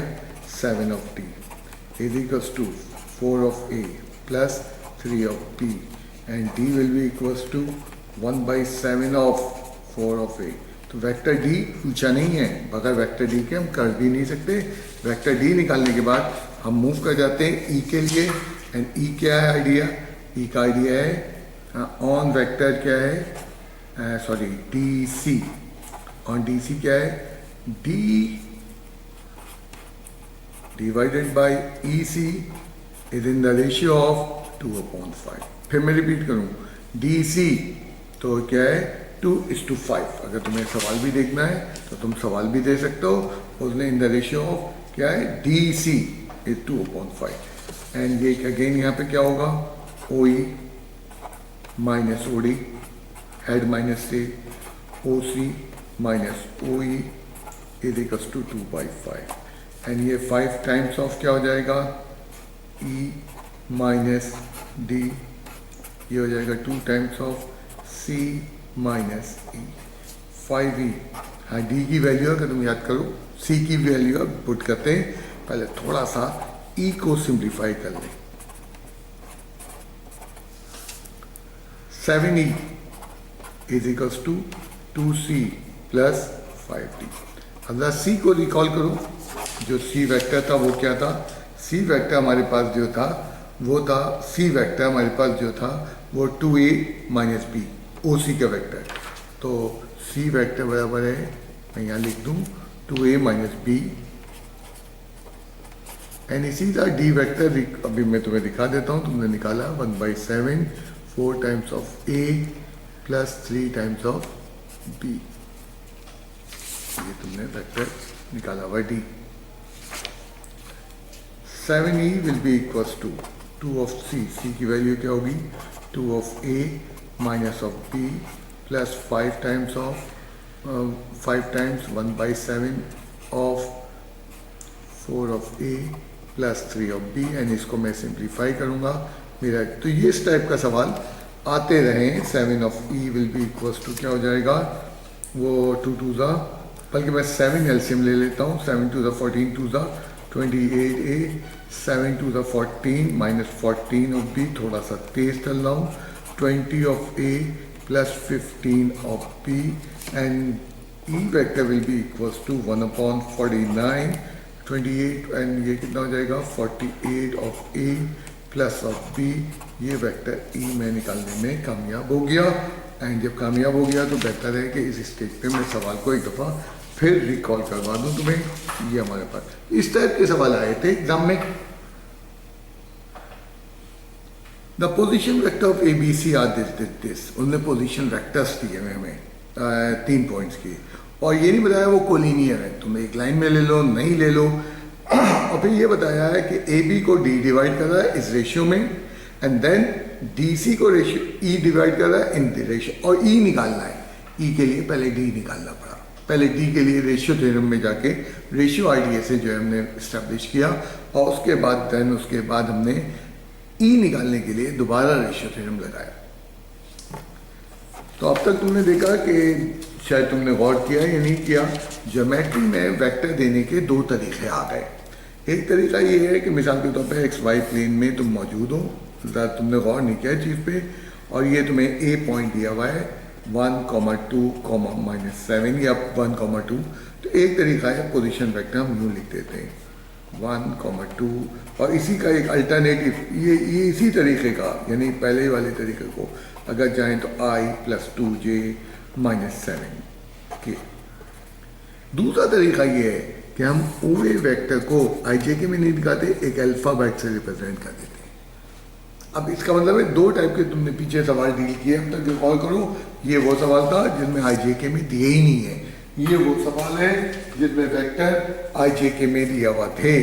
7 of D is equals to 4 of A plus 3 of B, and D will be equals to 1/7 of 4 of A। तो तो vector D पूछा नहीं है, बगैर वेक्टर डी के हम कर भी नहीं सकते। वेक्टर डी निकालने के बाद हम मूव कर जाते हैं ई के लिए, एंड ई क्या है आइडिया, ई का आइडिया है ऑन वेक्टर क्या है, sorry D C, on D C क्या है, D divided by E C is in the ratio of 2/5। फिर मैं रिपीट करूं, डी सी तो क्या है 2:5। अगर तुम्हें सवाल भी देखना है तो तुम सवाल भी दे सकते हो, उसने इन द रेशियो ऑफ क्या है डी सी इज 2/5। एंड ये अगेन यहाँ पे क्या होगा, O E minus O D, head minus tail, O C minus O E is equals to 2/5। And ये 5 टाइम्स ऑफ क्या हो जाएगा, ई माइनस डी, ये हो जाएगा 2 times of C minus E, 5e। हाँ डी की वैल्यू अगर तुम याद करो, सी की वैल्यू अब पुट करते हैं, पहले थोड़ा सा ई को सिंप्लीफाई कर लें। 7e is equals to 2c plus 5d। अब सी को रिकॉल करो, जो सी वेक्टर था वो क्या था, सी वेक्टर हमारे पास जो था वो था, सी वेक्टर हमारे पास जो था वो 2a माइनस बी, ओ सी का वेक्टर। तो सी वेक्टर बराबर है, मैं यहाँ लिख दूँ 2a माइनस बी, एंड इसी तरह डी वेक्टर अभी मैं तुम्हें दिखा देता हूँ, तुमने निकाला 1/7, 4 times of a plus 3 times of b, ये तुमने वेक्टर निकाला हुआ D. 7e will be equals to 2 of C की वैल्यू क्या होगी 2 ऑफ a minus of b plus 5 times of 5 times 1/7 of 4 of a plus 3 of b, and इसको मैं सिंप्लीफाई करूँगा मेरा। तो ये इस टाइप का सवाल आते रहें। 7 of e will be equals to क्या हो जाएगा, वो 2 2 ज़ा, बल्कि मैं 7 एलसीएम ले लेता हूँ, 7 2 ज़ा 14, 2 ज़ा 28a, 7 2 ज़ा 14 माइनस 14 ऑफ b, थोड़ा सा तेज चल रहा हूँ, 20 of a plus 15 of b, and e vector will be equals to 1/49, 28, and ये कितना हो जाएगा 48 of a plus of b। ये वेक्टर e में निकालने में कामयाब हो गया, एंड जब कामयाब हो गया तो बेहतर है कि इस स्टेज पे मैं सवाल को एक दफ़ा फिर रिकॉल करवा दूं तुम्हें। ये हमारे पास इस टाइप के सवाल आए थे एग्जाम में। The position vector of A B C are this, उनने पोजीशन वेक्टर्स दिए हुए हमें 3 पॉइंट्स की, और ये नहीं बताया वो कोलिनियर है, तुम एक लाइन में ले लो नहीं ले लो, और फिर ये बताया है कि ए बी को डी डिवाइड कर रहा है इस रेशियो में, एंड देन डी सी को रेशियो ई डिवाइड कर रहा है इन द रेशियो, और ई निकालना है। ई के लिए पहले डी निकालना पड़ा, पहले डी के लिए रेशियो थ्योरम में जाके रेशियो आइडिया से जो है हमने इस्टेब्लिश किया, और उसके बाद हमने ई निकालने के लिए दोबारा रेशियो थ्योरम लगाया। तो अब तक तुमने देखा कि शायद तुमने गौर किया या नहीं किया, ज्योमेट्री में वेक्टर देने के 2 तरीके आ गए। एक तरीका ये है कि मिसाल के तौर पे एक्स वाई प्लेन में तुम मौजूद हो, तुमने गौर नहीं किया चीज़ पे, और ये तुम्हें ए पॉइंट दिया हुआ है 1,2, -7 या 1,2। तो एक तरीका है पोजीशन वेक्टर हम यूँ लिख देते हैं 1,2, और इसी का एक अल्टरनेटिव ये इसी तरीके का, यानी पहले वाले तरीके को अगर जाएं तो i + 2j -7 के। दूसरा तरीका ये है कि हम ओए वेक्टर को ijk में नहीं दिखाते, एक अल्फ़ाबेट से रिप्रेजेंट कर देते हैं। अब इसका मतलब है 2 टाइप के तुमने पीछे सवाल डील किए, अब तक रिकॉल करो, ये वो सवाल था जिसमें ijk में दिए ही नहीं है, ये वो सवाल है जिसमें वेक्टर ijk में दिया हुआ थे।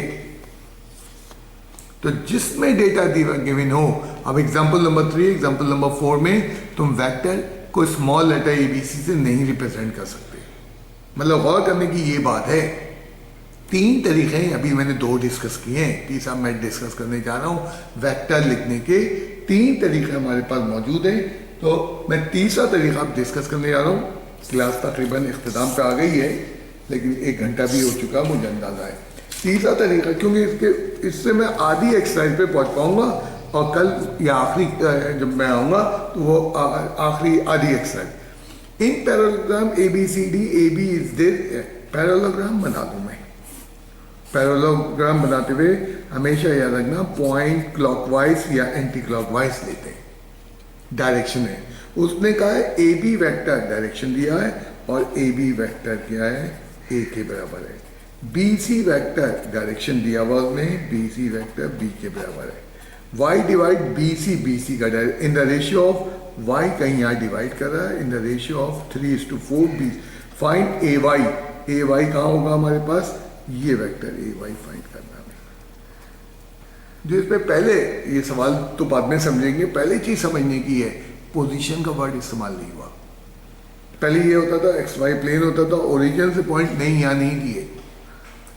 तो जिसमें डेटा गिवन हो, अब एग्जाम्पल नंबर 3, एग्जाम्पल नंबर 4 में तुम वेक्टर को स्मॉल लेटर ABC से नहीं रिप्रेजेंट कर सकते। मतलब गौर करने की ये बात है, 3 तरीके हैं, अभी मैंने 2 डिस्कस किए हैं, तीसरा मैं डिस्कस करने जा रहा हूँ। वेक्टर लिखने के 3 तरीके हमारे पास मौजूद हैं, तो मैं तीसरा तरीका अब डिस्कस करने जा रहा हूँ। क्लास तकरीबन इख्तिताम पे आ गई है, लेकिन 1 घंटा भी हो चुका, मुझे अंदाजा है। तीसरा तरीका, क्योंकि इससे मैं आधी एक्सरसाइज पे पहुँच पाऊँगा, और कल या आखिरी जब मैं आऊँगा तो वो आखिरी आधी exercise. In parallelogram A B C D, A B is there, parallelogram बना दूं मैं। पैरेललोग्राम बनाते हुए हमेशा याद रखना पॉइंट क्लॉकवाइज या एंटी क्लॉकवाइज लेते हैं, डायरेक्शन है। उसने कहा है ए बी वेक्टर डायरेक्शन दिया है और ए बी वेक्टर क्या है, ए के बराबर है। बी सी वेक्टर डायरेक्शन दिया हुआ उसने, बी सी वेक्टर बी के बराबर है। वाई डिवाइड बी सी का in the ratio of Y, कहीं यहाँ डिवाइड कर रहा है, in the ratio of 3:4 B. Find A Y, A Y कहाँ होगा हमारे पास, ये वेक्टर ए वाई फाइंड करना है। जो इसमें पहले, ये सवाल तो बाद में समझेंगे, पहले चीज समझने की है, पोजीशन का वर्ड इस्तेमाल नहीं हुआ। पहले ये होता था एक्स वाई प्लेन होता था, ओरिजिन से पॉइंट नहीं यहाँ नहीं दिए।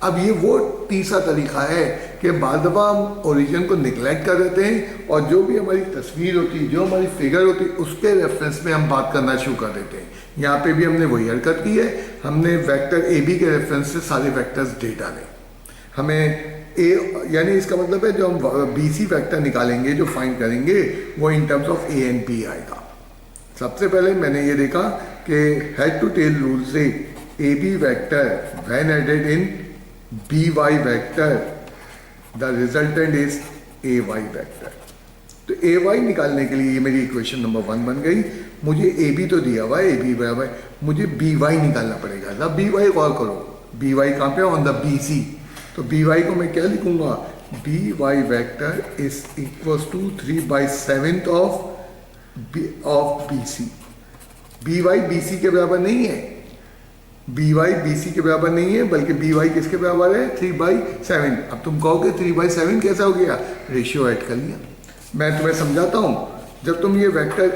अब ये वो तीसरा तरीका है कि बाद दफा हम ओरिजिन को निगलेक्ट कर देते हैं और जो भी हमारी तस्वीर होती है, जो हमारी फिगर होती है, उसके रेफरेंस में हम बात करना शुरू कर देते हैं। यहाँ पे भी हमने वही हरकत की है, हमने वेक्टर ए बी के रेफरेंस से सारे वेक्टर्स दे डाले। हमें ए, यानी इसका मतलब है जो हम बी सी वेक्टर निकालेंगे, जो फाइंड करेंगे, वो in terms of A and B आएगा। सबसे पहले मैंने ये देखा कि हेड टू टेल रूल से A B vector when added in B Y vector the resultant is A Y vector. तो ए वाई निकालने के लिए ये मेरी इक्वेशन नंबर 1 बन गई। मुझे ए बी तो दिया हुआ है, ए बी बराबर, मुझे बी वाई निकालना पड़ेगा। ना बी वाई गौर करो, बी वाई कहाँ पे, ऑन द बी सी। तो बी वाई को मैं क्या लिखूंगा, B Y vector is equals to 3/7 of B C. B Y B C के बराबर नहीं है, बी वाई बी सी के बराबर नहीं है, बल्कि बी वाई किसके बराबर है, 3/7। अब तुम कहोगे 3/7 कैसा हो गया, रेशियो ऐड कर लिया। मैं तुम्हें समझाता हूँ, जब तुम ये वेक्टर,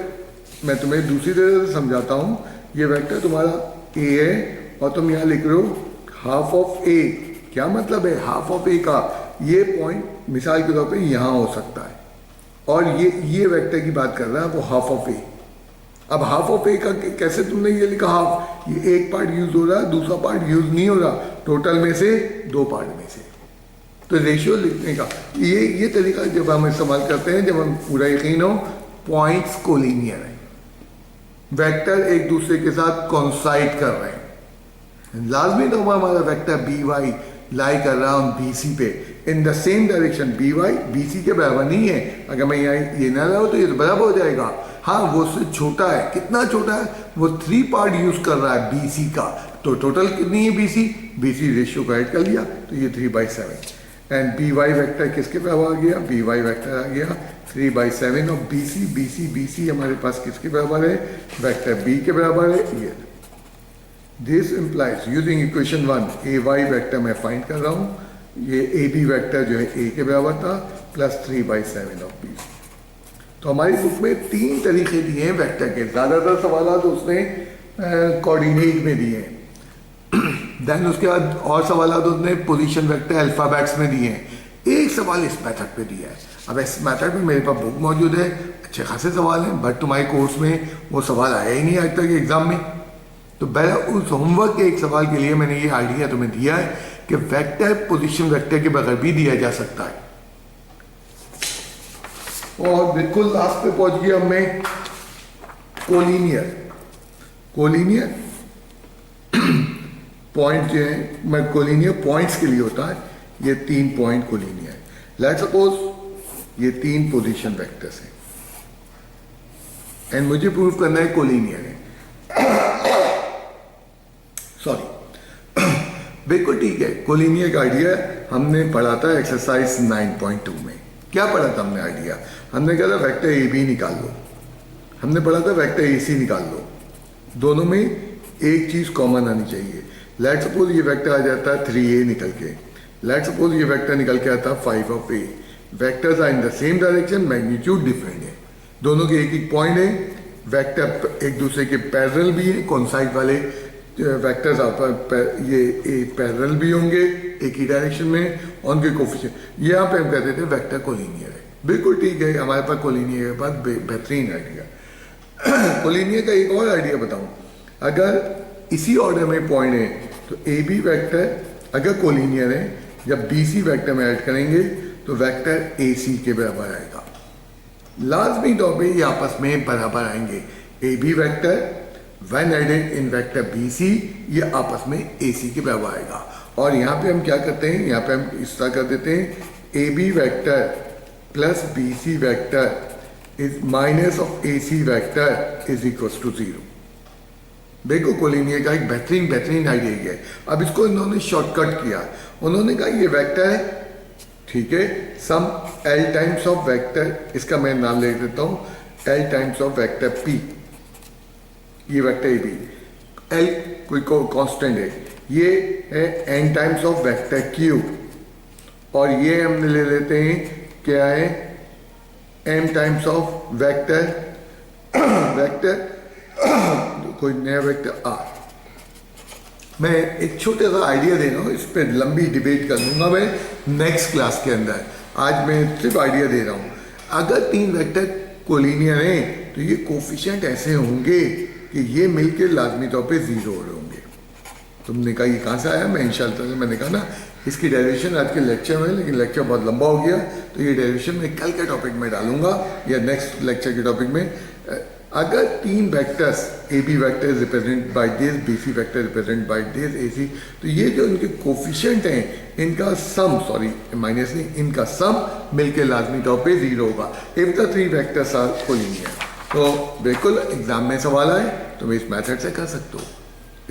मैं तुम्हें दूसरी तरह से समझाता हूँ, ये वेक्टर तुम्हारा ए है और तुम यहाँ लिख रहे हो हाफ ऑफ ए। क्या मतलब है हाफ ऑफ ए का, ये पॉइंट मिसाल के तौर पे यहाँ हो सकता है और ये वेक्टर की बात कर रहा है, वो हाफ ऑफ ए। अब हाफ ऑफ ए का कैसे तुमने ये लिखा हाफ, ये एक पार्ट यूज हो रहा है, दूसरा पार्ट यूज नहीं हो रहा, टोटल में से 2 पार्ट में से। तो रेशियो लिखने का ये तरीका जब हम इस्तेमाल करते हैं, जब हम पूरा यकीन हो पॉइंट्स कोलिनियर है, वेक्टर एक दूसरे के साथ कॉन्साइड कर रहे हैं। लाजमी तो हमारा वेक्टर बी वाई लाई कर रहा हूँ बी सी पे in the same direction. B Y B C के बराबर नहीं है, अगर मैं यहाँ ये ना लाऊँ तो ये तो बराबर हो जाएगा। हाँ, वो उससे छोटा है, कितना छोटा है, वो 3 पार्ट यूज कर रहा है बी सी का। तो टोटल कितनी है बी सी रेशियो को ऐड कर लिया, तो ये 3/7। एंड बी वाई वैक्टर किसके बराबर आ गया, बी वाई वैक्टर आ गया 3/7 ऑफ बी सी हमारे पास किसके बराबर है, वेक्टर बी के बराबर है। ये this implies using equation 1 A Y vector मैं फाइंड कर रहा हूँ, ये ए बी वैक्टर जो है ए के बराबर था प्लस 3/7 ऑफ बी सी। तो हमारी बुक में 3 तरीके दिए हैं वेक्टर के, ज़्यादातर सवाल तो उसने कोऑर्डिनेट में दिए हैं। देन उसके बाद और सवाल उसने पोजीशन वेक्टर अल्फाबेट्स में दिए हैं। एक सवाल इस मेथड पे दिया है। अब इस मेथड में मेरे पास बुक मौजूद है, अच्छे खासे सवाल हैं, बट तुम्हारे कोर्स में वो सवाल आया ही नहीं आज तक एग्जाम में। तो पहले उस होमवर्क के एक सवाल के लिए मैंने ये आइडिया तुम्हें दिया है कि वेक्टर पोजीशन वेक्टर के बगैर भी दिया जा सकता है। और बिल्कुल लास्ट पे पहुंच गया मैं, कोलिनियर पॉइंट जो है, मैं कोलिनियर पॉइंट्स के लिए होता है, ये 3 पॉइंट कोलिनियर। लेट्स सपोज ये 3 पोजीशन वेक्टर्स हैं एंड मुझे प्रूव करना है कोलिनियर है। सॉरी, बिल्कुल ठीक है, कोलिनियर का आइडिया हमने पढ़ा था एक्सरसाइज 9.2 में। क्या पढ़ा था हमने आइडिया, हमने कहा था वेक्टर ए बी निकाल लो, हमने पढ़ा था वेक्टर ए सी निकाल लो, दोनों में एक चीज कॉमन आनी चाहिए। लेट्स सपोज ये वेक्टर आ जाता है 3a निकल के, लेट्स सपोज ये वेक्टर निकल के आता है 5 of a। Vectors are in the same direction, magnitude different है, दोनों के एक पॉइंट है, वेक्टर एक दूसरे के पैरेलल भी है, कॉन्साइड वाले वेक्टर्स ये पैरेलल भी होंगे एक ही डायरेक्शन में, उनके कोफिशिएंट यहाँ पे हम कहते थे वेक्टर कोलिनियर है। बिल्कुल ठीक है, हमारे पास कोलिनियर के पास बेहतरीन आइडिया। कोलिनियर का एक और आइडिया बताऊं, अगर इसी ऑर्डर में पॉइंट है तो ए बी वेक्टर अगर कोलिनियर है, जब बी सी वेक्टर में ऐड करेंगे तो वेक्टर ए सी के बराबर आएगा। लाजमी तौर पे ये आपस में बराबर आएंगे। A B vector when added in vector B C, ये आपस में ए सी के बराबर आएगा। और यहाँ पे हम क्या करते हैं, यहाँ पे हम इस तरह कर देते हैं, A B vector plus B C vector is minus of A C vector is equal to 0। देखो कोलिनियर का एक बेहतरीन आइडिया है। अब इसको इन्होंने शॉर्टकट किया, उन्होंने कहा ये वेक्टर है, ठीक है, some L times of vector, इसका मैं नाम ले देता हूँ L times of vector P, ये वेक्टर ए बी, एल कोई कांस्टेंट है, ये है N times of vector Q, और ये हम ले लेते हैं क्या है, M times of vector vector कोई नया वेक्टर आर। मैं एक छोटा सा आइडिया दे रहा हूँ, इस पर लंबी डिबेट कर लूँगा मैं नेक्स्ट क्लास के अंदर, आज मैं सिर्फ आइडिया दे रहा हूँ। अगर 3 वेक्टर कोलिनियर हैं तो ये कोफिशिएंट ऐसे होंगे कि ये मिलकर लाजमी तौर पे 0 हो रहे होंगे। तुमने कहा ये कहाँ से आया, मैं इंशाल्लाह मैंने कहा ना इसकी डेरिवेशन आज के लेक्चर में, लेकिन लेक्चर बहुत लंबा हो गया तो ये डेरिवेशन मैं कल के टॉपिक में डालूंगा या नेक्स्ट लेक्चर के टॉपिक में। अगर 3 vectors A B vector represent by this, B C vector represent by this, A C, तो ये जो इनके कोफिशिएंट हैं इनका सम, सॉरी माइनस नहीं, इनका सम मिलके लाजमी तौर पे 0 होगा if the 3 vectors are collinear. तो बिल्कुल एग्जाम में सवाल आए तुम इस मेथड से कर सकते हो,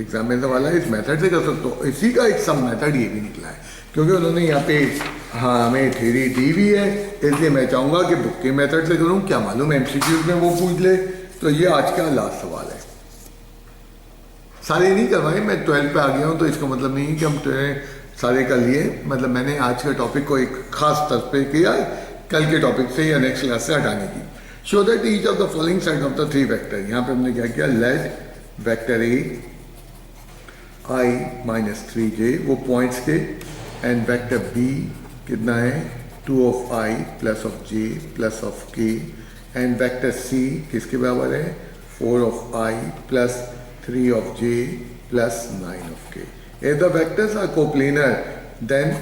एग्जाम में सवाल आए इस मेथड से कर सकते हो। इसी का एक सम मेथड ये भी निकला है, क्योंकि उन्होंने यहाँ पे हाँ हमें थ्योरी दी हुई है, इसलिए मैं चाहूँगा कि बुक के मेथड से करूँ, क्या मालूम एमसीक्यूज में वो पूछ ले। तो ये आज का लास्ट सवाल है, सारे नहीं करवाए, मैं 12 पे आ गया हूँ तो इसका मतलब नहीं है कि हम सारे कर लिए, मतलब मैंने आज के टॉपिक को एक खास स्तर पे किया कल के टॉपिक से या नेक्स्ट क्लास से हटाने की। Show that each of the following side of the 3 vector, यहाँ पे हमने क्या किया, let vector A I minus 3j वो पॉइंट्स के, एंड वेक्टर बी कितना है 2 of I plus of J plus of K, and vector C किसके बराबर है 4 of I plus 3 of J plus 9 of K. If the vectors are coplanar then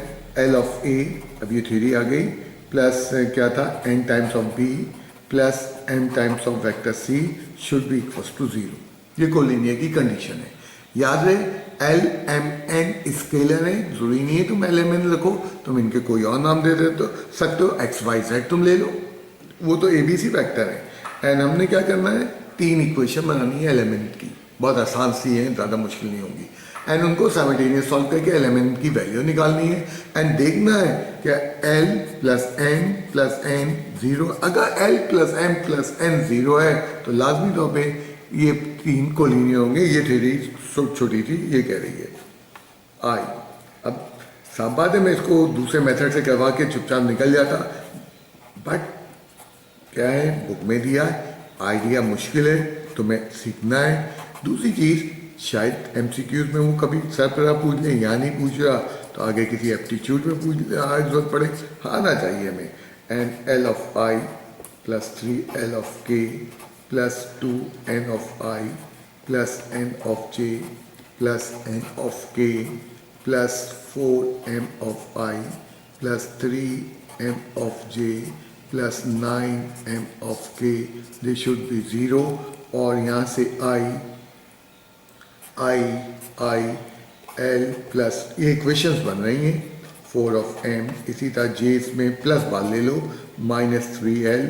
L of A, अब ये theory आ गई, plus क्या था N times of B plus M times of vector C should be equal to 0। ये collinear की condition है, याद रहे एल एम एन स्केलर है, जरूरी नहीं है तुम एल एम एन रखो, तुम इनके कोई और नाम दे सकते हो, एक्स वाई जेड तुम ले लो, वो तो ए बी सी वैक्टर है। एंड हमने क्या करना है, 3 इक्वेशन बनानी है एलिमेंट की, बहुत आसान सी है, ज़्यादा मुश्किल नहीं होगी, एंड उनको साइमल्टेनियस सॉल्व करके एलिमेंट की वैल्यू निकालनी है, एंड देखना है कि एल प्लस एन 0, अगर एल प्लस एन 0 है तो लाजमी तौर पे ये 3 कोलिनियर होंगे। ये थ्योरी छोटी थी, ये कह रही है आई। अब साफ बात है मैं इसको दूसरे मेथड से करवा के चुपचाप निकल जाता, बट क्या है बुक में दिया है, आइडिया मुश्किल है, तुम्हें सीखना है। दूसरी चीज़ शायद एमसीक्यूज में वो कभी सरपरा पूछ ले, यहाँ नहीं पूछ रहा तो आगे किसी एप्टीट्यूड में पूछ जरूरत पड़े, आना चाहिए हमें। And L of I plus 3 L of K plus 2 N of I plus N of J plus N of K plus 4 M of I plus 3 M of J plus 9 M of K, they should be 0। और यहाँ से I L plus ये equations बन रही हैं 4 of M, इसी तरह जे में प्लस बाद ले लो माइनस 3l,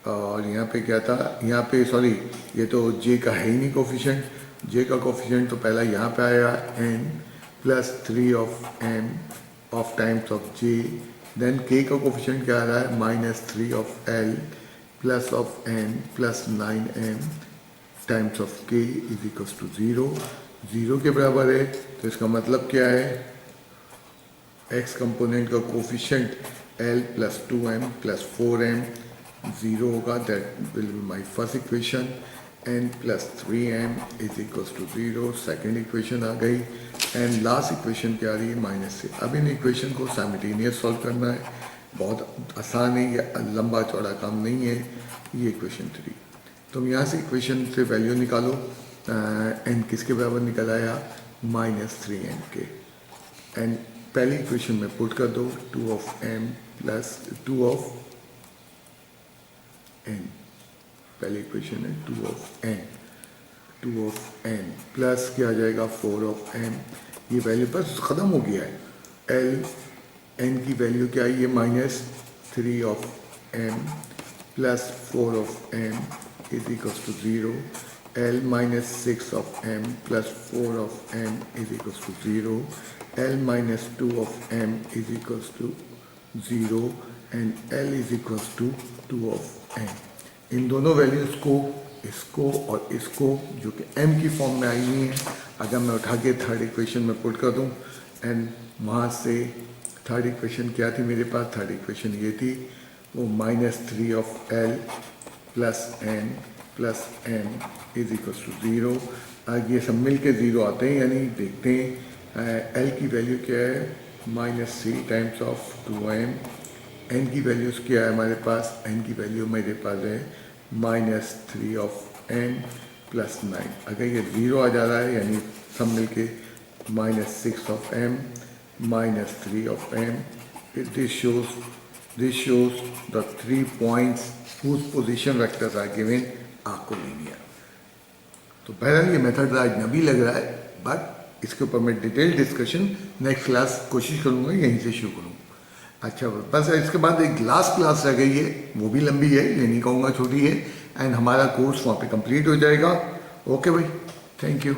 और यहाँ पे क्या था, यहाँ पे सॉरी ये तो जे का है ही नहीं कोफिशिएंट, जे का कोफिशिएंट तो पहला यहाँ पे आया n plus 3 of m of times of j, then k का कोफिशिएंट क्या आ रहा है minus 3 of l plus of n plus 9m times of k is equal to 0 के बराबर है। तो इसका मतलब क्या है, x कंपोनेंट का coefficient l plus 2m plus 4m 0 होगा, that will be my first equation. n plus 3m is equal to 0, second equation आ गई। एंड लास्ट इक्वेशन क्या आ रही है माइनस से। अब इन इक्वेशन को साइमल्टेनियस सॉल्व करना है, बहुत आसान है, ये लंबा चौड़ा काम नहीं है। ये इक्वेशन 3, तुम यहाँ से इक्वेशन से वैल्यू निकालो, n किसके बराबर निकल आया माइनस 3m के, एंड पहली इक्वेशन में पुट कर दो 2 of m plus 2 of n पहली इक्वेशन है 2 ऑफ n प्लस क्या आ जाएगा 4 ऑफ m, ये वैल्यू बस ख़त्म हो गया है। l n की वैल्यू क्या है, ये -3 of m plus 4 of m is equals to 0, l -6 of m plus 4 of m is equals to 0, l -2 of m is equals to 0 and l is equals to 2 of m। इन दोनों values को, इसको और इसको, जो कि m की form में आई हुई हैं, अगर मैं उठा के थर्ड इक्वेशन में पुट कर दूं एंड वहाँ से थर्ड इक्वेशन क्या थी मेरे पास, थर्ड इक्वेशन ये थी, वो -3 of l plus n plus m is equals to 0। अब ये सब मिल के 0 आते हैं, यानी देखते हैं l की वैल्यू क्या है, -3 टाइम्स ऑफ 2m, n की वैल्यूज़ क्या है हमारे पास, n की वैल्यू मेरे पास है -3 ऑफ n प्लस 9। अगर ये 0 आ जा रहा है यानी सब मिल के -6 of m -3 of m, this shows the 3 points whose position vectors are given are collinear। तो बहरहाल ये मेथड आज नबी लग रहा है, बट इसके ऊपर मैं डिटेल डिस्कशन नेक्स्ट क्लास कोशिश करूँगा यहीं से शुरू करूँ। अच्छा, बस इसके बाद एक लास्ट क्लास रह गई है, वो भी लंबी है, ये नहीं कहूँगा छोटी है, एंड हमारा कोर्स वहाँ पे कंप्लीट हो जाएगा। ओके भाई, थैंक यू।